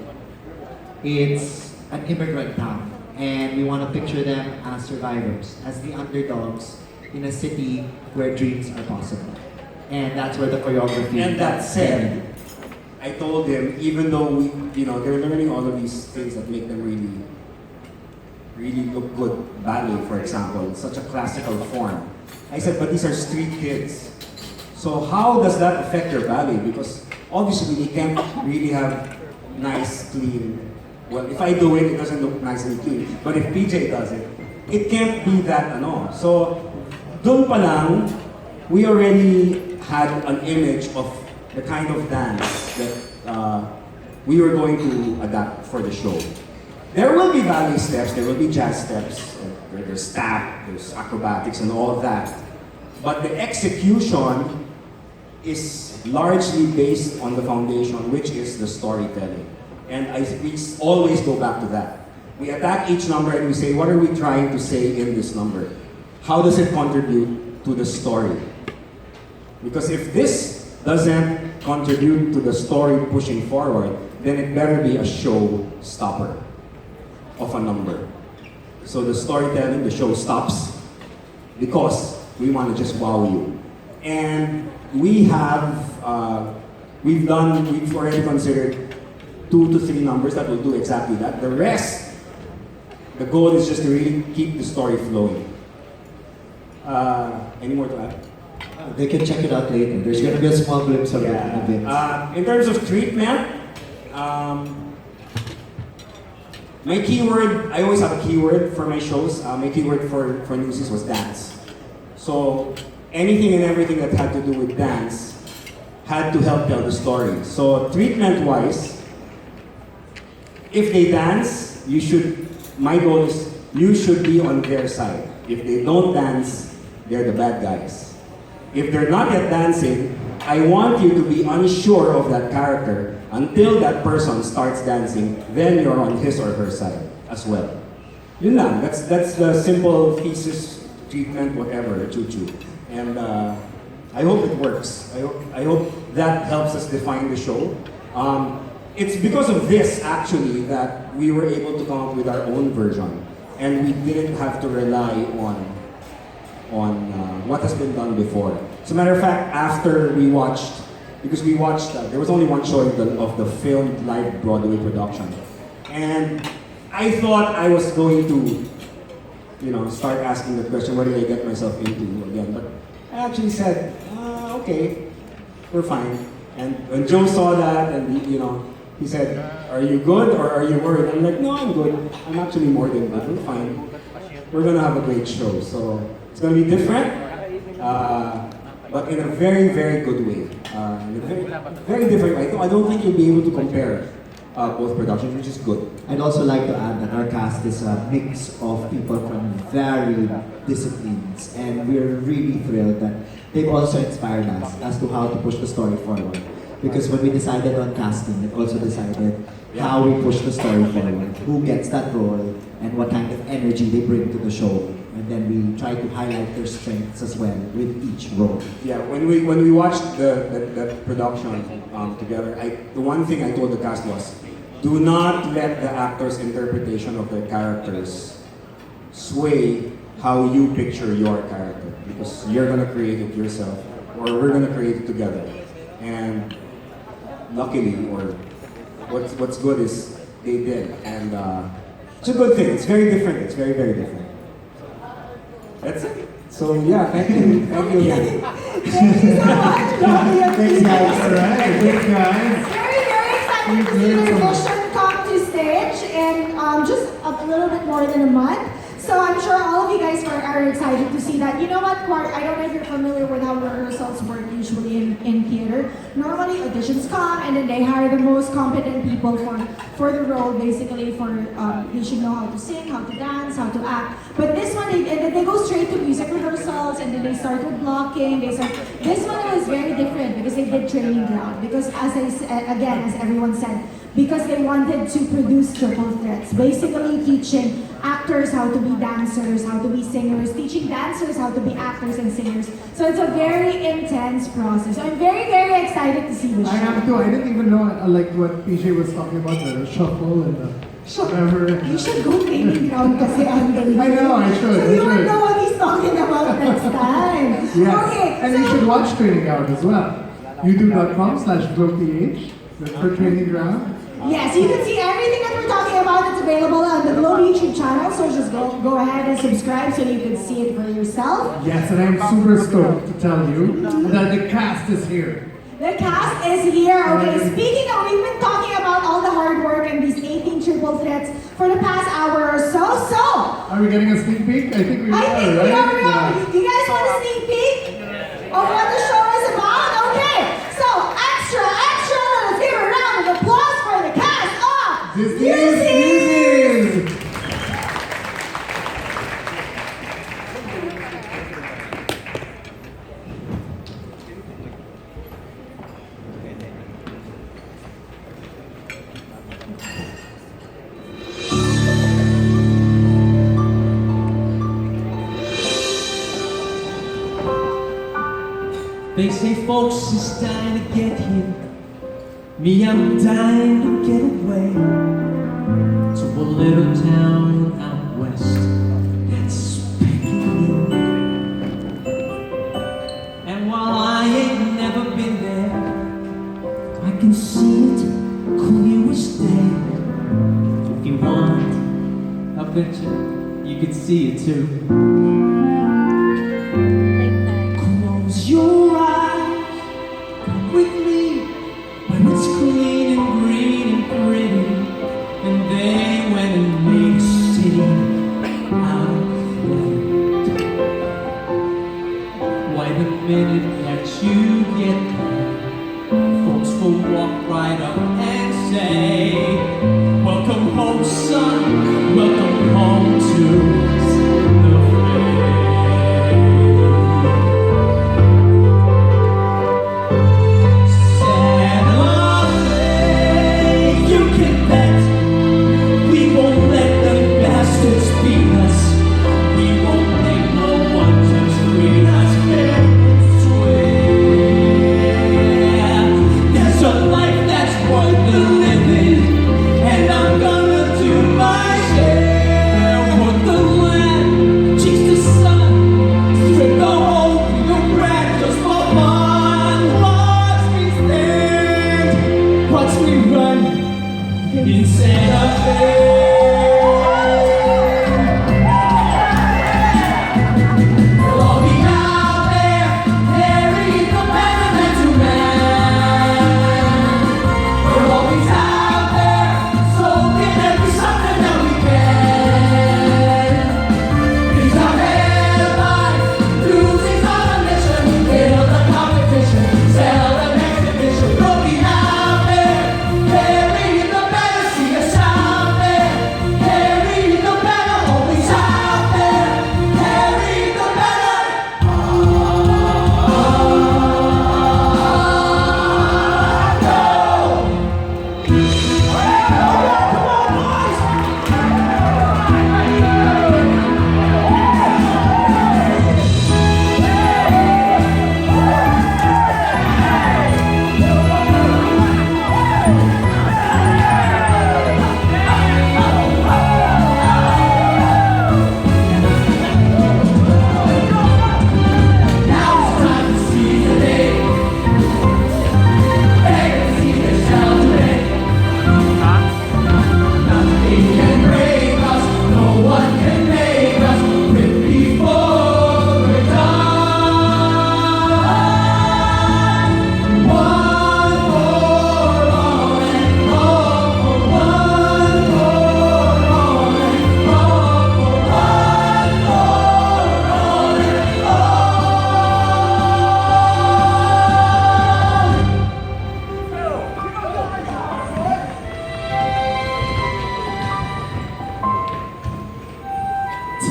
It's an immigrant town, and we want to picture them as survivors, as the underdogs in a city where dreams are possible. And that's where the choreography... And that said, I told him, even though they're learning all of these things that make them really look good. Ballet, for example, such a classical form. I said, but these are street kids. So how does that affect their ballet? Because obviously they can't really have nice, clean... Well, if I do it, it doesn't look nice and clean. But if PJ does it, it can't be that ano. So, dun pa lang, we already had an image of the kind of dance that we were going to adapt for the show. There will be ballet steps, there will be jazz steps, there's tap, there's acrobatics and all of that. But the execution is largely based on the foundation, which is the storytelling. And we always go back to that. We attack each number and we say, what are we trying to say in this number? How does it contribute to the story? Because if this doesn't contribute to the story pushing forward, then it better be a showstopper of a number. So the storytelling, the show stops because we want to just wow you. And we've already considered 2 to 3 numbers that will do exactly that. The rest, the goal is just to really keep the story flowing. Any more to add? They can check it out later. There's going to be a small glimpse of it in a bit. In terms of treatment, my keyword, I always have a keyword for my shows. My keyword for Newsies was dance. So anything and everything that had to do with dance had to help tell the story. So treatment-wise, if they dance, my goal is you should be on their side. If they don't dance, they're the bad guys. If they're not yet dancing, I want you to be unsure of that character until that person starts dancing, then you're on his or her side as well. Yun lang, that's the simple thesis, treatment, whatever, choo-choo. And I hope it works. I hope that helps us define the show. It's because of this, actually, that we were able to come up with our own version. And we didn't have to rely on what has been done before. As a matter of fact, after we watched, there was only one showing of the filmed live Broadway production. And I thought I was going to, start asking the question, what did I get myself into again? But I actually said, okay, we're fine. And when Joe saw that, and he said, are you good or are you worried? I'm like, no, I'm good. I'm actually more than good. We're fine. We're gonna have a great show. So it's gonna be different, but in a very, very good way. In a very, very different way. I don't think you'll be able to compare both productions, which is good. I'd also like to add that our cast is a mix of people from varied disciplines, and we're really thrilled that they've also inspired us as to how to push the story forward. Because when we decided on casting, it also decided how we push the story forward, who gets that role, and what kind of energy they bring to the show. And then we try to highlight their strengths as well with each role. Yeah, when we watched the production together, the one thing I told the cast was, do not let the actors' interpretation of their characters sway how you picture your character. Because you're gonna create it yourself, or we're gonna create it together. And luckily, or what's good is they did, and it's a good thing. It's very different. It's very, very different. That's it. So yeah, thank you. Thank you so much. Thanks, guys. All right, thanks, guys. Very excited to see the vision come to stage in just a little bit more than a month. So I'm sure all of you guys are excited to see that. You know what, Mark? I don't know if you're familiar with how rehearsals work usually in theater. Normally auditions come and then they hire the most competent people for the role, basically they should know how to sing, how to dance, how to act. But this one, they go straight to music rehearsals and then they start with blocking. This one was very different because they did training ground. Because as everyone said, because they wanted to produce triple threats, basically teaching actors how to be dancers, how to be singers, teaching dancers how to be actors and singers. So it's a very intense process. So I'm very, very excited to see the show. I am too. I didn't even know like what PJ was talking about, the shuffle and the whatever. You should go training ground kasi under. I know, I should. So you would know what he's talking about next time. Yes. Okay, and you should watch Training Ground as well. youtube.com/Wazzup.PH. That's for Training Ground. Yes, you can see everything that we're talking about. It's available on the Globe YouTube channel, so just go ahead and subscribe so you can see it for yourself. Yes, and I'm super stoked to tell you that the cast is here. The cast is here. Okay, speaking of, we've been talking about all the hard work and these 18 triple threats for the past hour or so. Are we getting a sneak peek? I think we are, right? Yeah. You guys want a sneak peek of what the show is about? Okay, so extra, let's give a round of applause for the cast of Newsies! They say folks is dying to get here. Me, I'm dying to get away to a little town out west that's picking me. And while I ain't never been there, I can see it clear as day. If you want, I bet you could see it too. Close your eyes, come with me, where it's clean and green and pretty. And they went and made a city out of clay. Why, the minute that you get there, folks will walk right up and say, welcome home, son, welcome home to the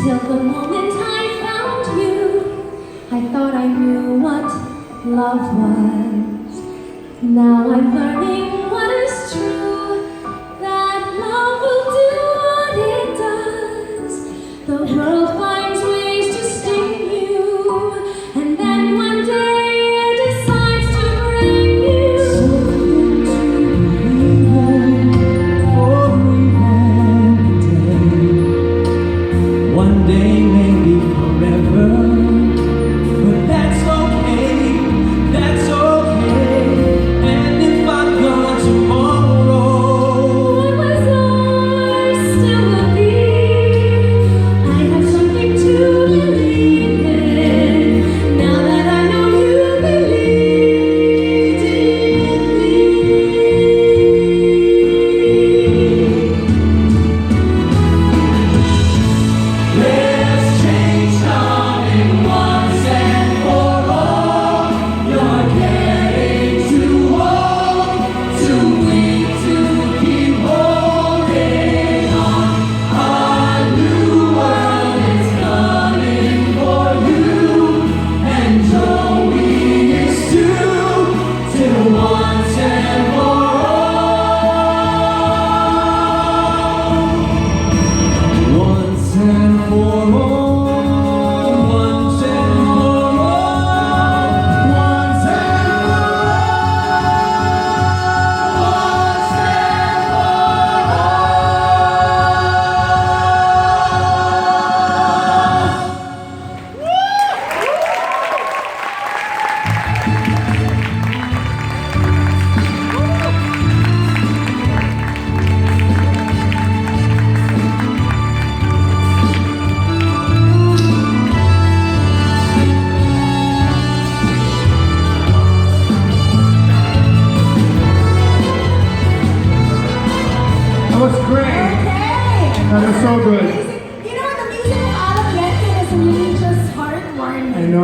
Till the moment I found you, I thought I knew what love was. Now I'm learning what is true, that love will do what it does. The world finds ways to sting you, and then one day it decides to bring you something to believe in for even a day. One day, maybe forever, but that's okay, and if I'm gone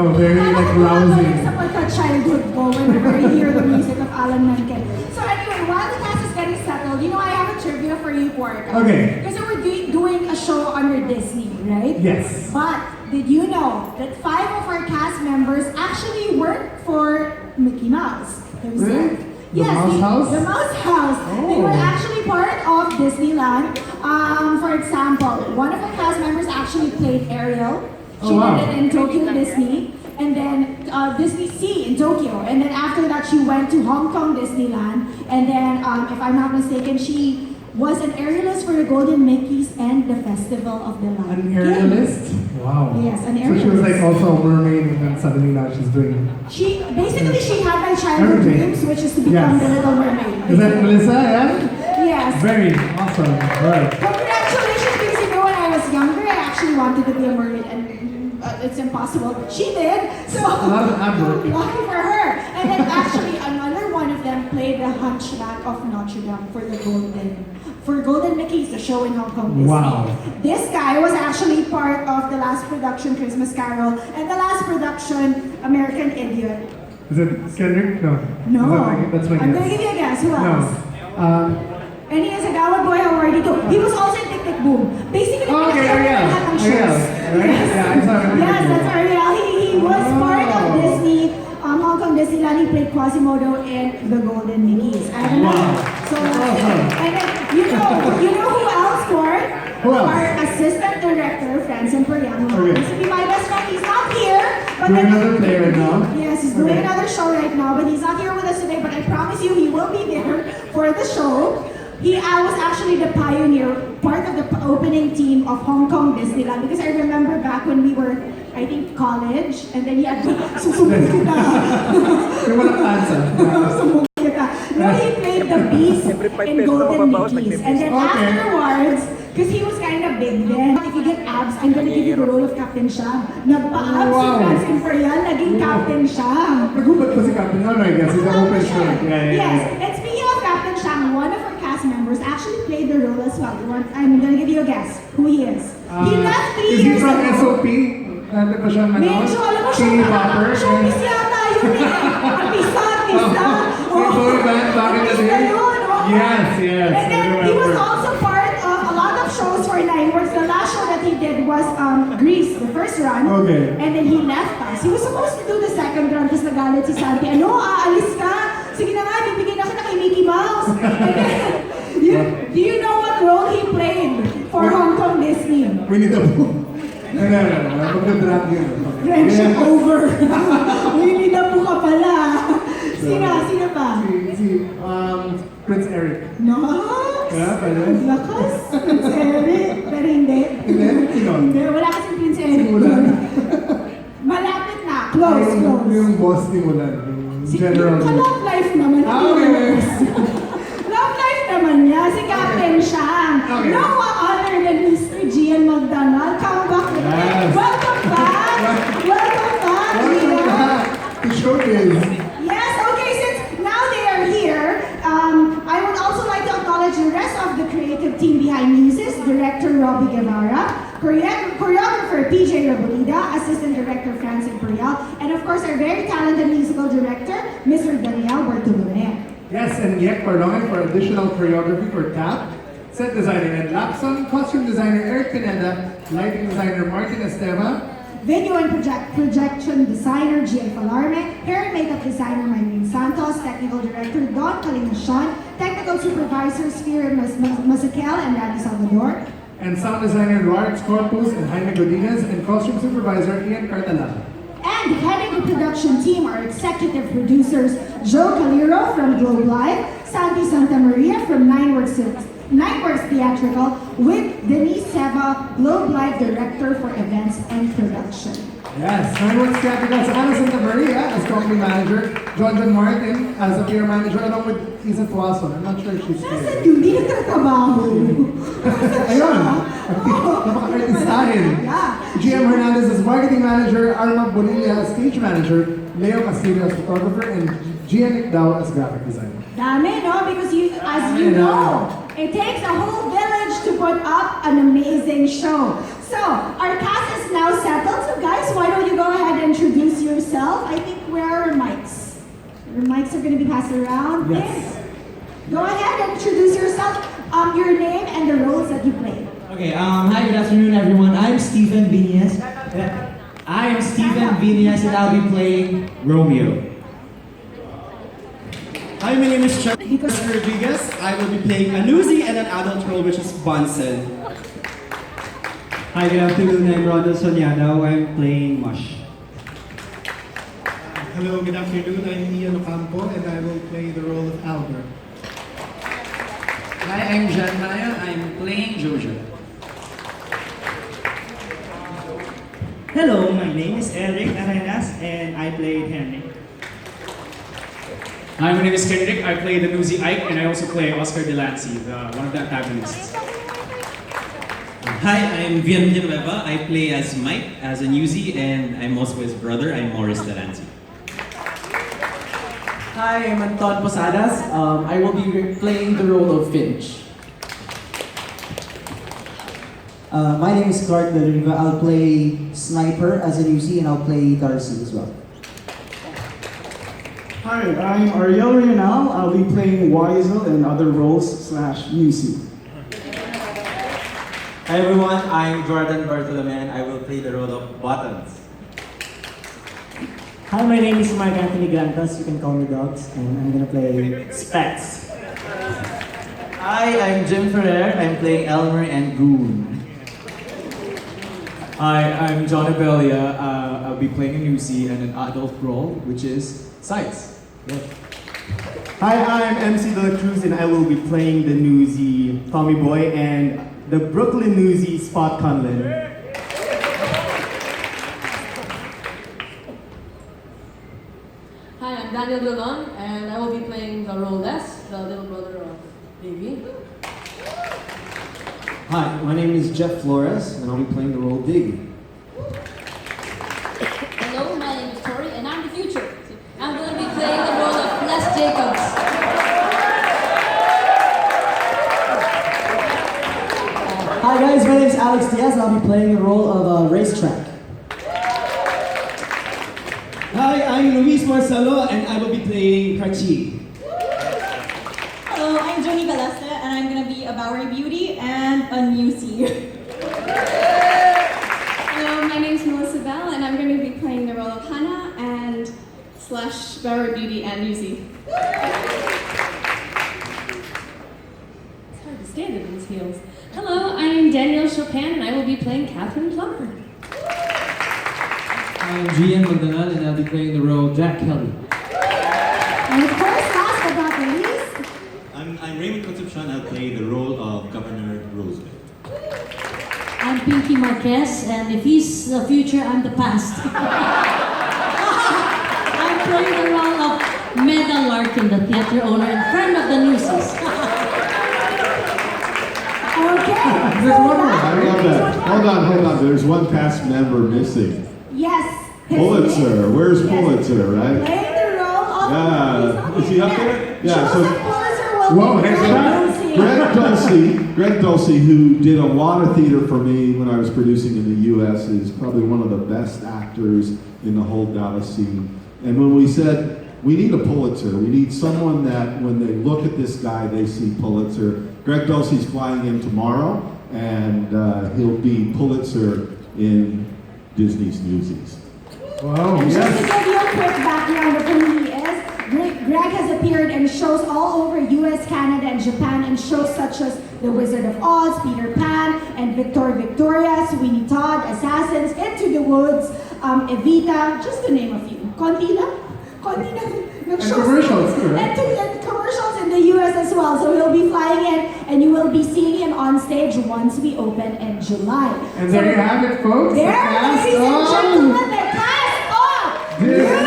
know, very like rousing. It's like a childhood go whenever you hear the music of Alan Menken. So anyway, while the cast is getting settled, you know, I have a trivia for you, Porca. Okay. Because we're doing a show under Disney, right? Yes. But did you know that 5 of our cast members actually work for Mickey Mouse? Really? The Yes, Mouse House? The Mouse House. They were Oh. actually part of Disneyland. For example, one of the cast members actually played Ariel. She Oh, wow. did it in Tokyo Disney, and then Disney Sea in Tokyo. And then after that, she went to Hong Kong Disneyland. And then, if I'm not mistaken, she was an aerialist for the Golden Mickeys and the Festival of the Lion An King. aerialist? Wow. Yes, an So she was like aerialist. also a mermaid and then suddenly now she's doing... She had my childhood Everything. dreams, which is to become Yes. the Little Mermaid. Is that Melissa, yeah? Yes. Very awesome. Right. Congratulations, because you know when I was younger, I actually wanted to be a mermaid, and it's impossible. She did, so A lot of ab work. lucky for her. And then actually another one of them played the Hunchback of Notre Dame for Golden Mickey's, the show in Hong Kong Disney. Wow. This guy was actually part of the last production Christmas Carol and the last production American Idiot. Is it Kendrick? No. No. That's my I'm guess. gonna give you a guess. Who else? No. And he is a Gawad Boy awardee too. He was also in Tic Tic Boom. Basically, Oh, okay, Ariel. lahat ng Ariel, shows. right? Yeah, I saw him in Tic Yes, Tic Boom. that's Ariel. He was part of Disney, Hong Kong Disneyland. He played Quasimodo in the Golden Mickeys. I don't know. Wow. So that's it. And then, you know who else, Ford? Who else? Our assistant director, Francine Periano, who Okay. happens to be my best friend. He's not here. But Doing then- another play right now? Yes, he's doing Okay. another show right now, but he's not here with us today. But I promise you, he will be there for the show. I was actually the pioneer, part of the opening team of Hong Kong Disneyland, because I remember back when we were, I think, college, and then he had susubok kita. May walang answer. Susubok kita. No, he played the Beast in Golden Mickeys, and then Okay. afterwards, because he was kind of big then, if you get abs, I'm gonna give you the role of Captain Sham. Nagpa-abs si Wow. Franz Imperial, naging Captain Sham. Nagubad pa si Captain. Oh, I guess. It's an open show. Yeah. Yes, and speaking of Captain Shang, one of our cast members actually played the role as well. I'm gonna give you a guess who he is. He left 3 Is he years from ago. SOP? Nandun pa siyang ano? Medyo, alam mo siya, Teeny Bopper? showbiz yata yun eh. Artista. Yung boy band back in the Artista day? yun, oo. Yes, yes. And then I he was remember. also part of a lot of shows for Nineworks. The last show that he did was Grease, the first run. Okay. And then he left us. He was supposed to do the second run, tapos nagalit si Santi. Ano, aalis ka? Sige na nga, bibigyan na kita kay Mickey Mouse. And then, do you know what role he played for Hong Kong Disney? Winnie the Pooh. No. Pagka-drag yun. Friendship over. Winnie the Pooh ka pala. Sino pa? Prince Eric. No. Yeah, pwede. Lakas. Prince Eric. Pero hindi. Hindi? Sino? Hindi, wala kasing Prince Eric. Mulan. Malapit na. Close. Yung boss ni Mulan. Yung general. Love life naman. Okay. Love life naman niya. Si Captain Shang. Okay. No other than Mr. Gian McDonald. Come back. Yes. Welcome back. Welcome back, Gian. To showbiz. Yes, okay, since now they are here, I would also like to acknowledge the rest of the creative team behind Newsies, Director Robbie Guevara, choreographer PJ Rebolida, Assistant Director Franz Imperial, and of course our very talented musical director, Mr. Daniel Bartolome. Yes, and Yek Parlongan for additional choreography for Tap, set designer Ed Lapson, costume designer Eric Pineda, lighting designer Martin Esteva, Video and projection designer Gia Falarme, hair and makeup designer Mylene Santos, technical director Don Calinacion, technical supervisors Sphere Mazakel and Randy Salvador, and sound designer Lawrence Corpus and Jaime Godinez, and costume supervisor Ian Cartalana. and heading the production team are executive producers Joe Caliro from Globe Live, Santi Santa Maria from Nineworks Theatrical, with Denise Seva, Globe Live Director for Events and Production. Yes, Nineworks Theatrical's Ana Santa Maria as company manager, John Martin as a PR manager, along with Isa Tuason. I'm not sure if she's Nasaan here. yun? Di nagtatrabaho. Ayun, napaka-artistahin. Yeah. GM Hernandez as marketing manager, Arma Bonilla as stage manager, Leo Castillo as photographer, and Gian Nicdao as graphic designer. Dami, no? Because as you know, It takes a whole village to put up an amazing show. So, our cast is now settled. So guys, why don't you go ahead and introduce yourself? I think where are our mics? Your mics are going to be passed around. Yes. Go ahead and introduce yourself, your name and the roles that you play. Okay, hi, good afternoon everyone. I'm Stephen Vinias. I am Stephen Vinias and I'll be playing Romeo. Hi, my name is Chuck Rodriguez. I will be playing a newsie and an adult role, which is Bunsen. Hi, good afternoon. I'm Ronald Soniano. I'm playing Mush. Hello, good afternoon. I'm Ian Ocampo and I will play the role of Albert. Hi, I'm Jan Maya. I'm playing Jojo. Hello, my name is Eric Arenas and I played Henry. Hi, my name is Kendrick. I play the newsie Ike and I also play Oscar Delancey, one of the antagonists. Hi, I'm Vian Villanueva. I play as Mike, as a newsie, and I'm also his brother. I'm Morris Delancey. Hi, I'm Anton Posadas. I will be playing the role of Finch. My name is Clark De Riva. I'll play Sniper as a newsie and I'll play Darcy as well. Hi, I'm Ariel Reynal. I'll be playing Weisel and other roles / newsie. Hi everyone, I'm Jordan Bartolome and I will play the role of Buttons. Hi, my name is Mark Anthony Grantas. You can call me Dogs, and I'm gonna play Specs. Hi, I'm Jim Ferrer. I'm playing Elmer and Goon. Hi, I'm John Abelia. I'll be playing a newsie and an adult role, which is Sights. Yep. Hi, I'm MC De La Cruz, and I will be playing the newsie Tommy Boy and the Brooklyn newsie Spot Conlon. Hi, I'm Daniel Dulon, and I will be playing the role Des, the little brother of Davey. Hi, my name is Jeff Flores, and I'll be playing the role of Davey. Hello, my name is Tori, and I'm the future. I'm going to be playing the role of Les Jacobs. Hi guys, my name is Alex Diaz, and I'll be playing the role of Racetrack. Hi, I'm Luis Marcelo and I will be playing Prachi. Hello, I'm Joni Galeste and I'm going to be a Bowery Beauty and a newsie. Hello, my name is Melissa Bell and I'm going to be playing the role of Hannah and / Bowery Beauty and newsie. It's hard to stand in these heels. Hello, I'm Danielle Chopin and I will be playing Catherine Plummer. I'm Gian Magdanal and I'll be playing the role Jack Kelly. And of course, last but not the least, I'm Raymond Concepcion. I'll play the role of Governor Roosevelt. I'm Pinky Marquez, and if he's the future, I'm the past. I'm playing the role of Meda Larkin, the theater owner and friend of the Newsies. There's one more. I love that. Hold on. There's one cast member missing. yes. Pulitzer. Where's Pulitzer, right? Playing the role of Yeah. Is he up there? Yeah. So. Pulitzer will Whoa, be Greg Dulce, who did a lot of theater for me when I was producing in the U.S., is probably one of the best actors in the whole Dallas scene. And when we said, we need a Pulitzer, we need someone that when they look at this guy, they see Pulitzer. Greg Dulce's flying in tomorrow, and he'll be Pulitzer in Disney's Newsies. Wow, Just to give you a quick background of who he is, Greg has appeared in shows all over US, Canada, and Japan, in shows such as The Wizard of Oz, Peter Pan, and Victoria, Sweeney Todd, Assassins, Into the Woods, Evita, just to name a few. Contina, And commercials too, right? And commercials in the US as well. So he'll be flying in, and you will be seeing him on stage once we open in July. And there you have it, folks. There, the cast ladies and of gentlemen, the cast of Newsies!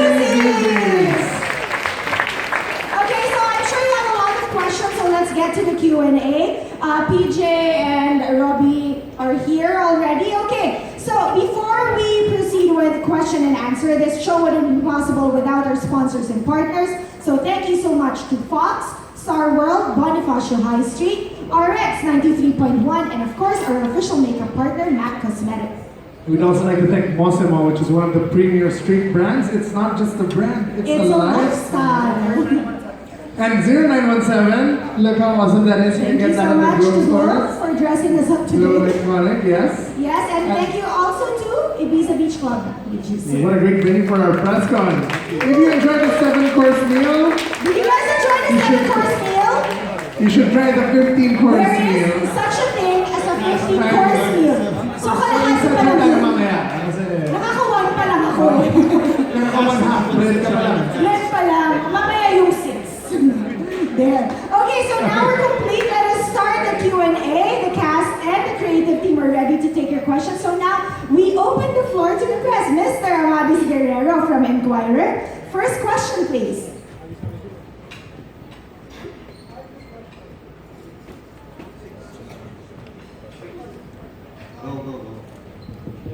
Okay, so I'm sure you have a lot of questions, so let's get to the Q&A. PJ and Robbie are here already. Okay, so before we proceed with question and answer, this show wouldn't be possible without our sponsors and partners. So thank you so much to Fox, Star World, Bonifacio High Street, RX 93.1, and of course our official makeup partner, MAC Cosmetics. We'd also like to thank Mosimo, which is one of the premier street brands. It's not just a brand, it's a lifestyle. And 0917, look how awesome that is. Thank you you get so that much at the to drugstore. Glow for dressing us up Glow today. Iconic, yes. Yes, and thank you also to Ibiza Beach Club, which is What a great venue for our Presscon. If you enjoyed the 7-course meal, Did you guys enjoy the 7-course meal? you should try the 15-course There meal. is such a thing as a 15-course meal. So kalahati pa lang yun. Nakaka-1 pa lang ako. Bread ka pa lang. Bread pa lang. Mamaya yung 6. There. Okay, so now we're complete. Let us start the Q&A. The cast and the creative team are ready to take your questions. So now we open the floor to the press. Mr. Amadis Guerrero from Enquirer. First question, please. Go, go, go.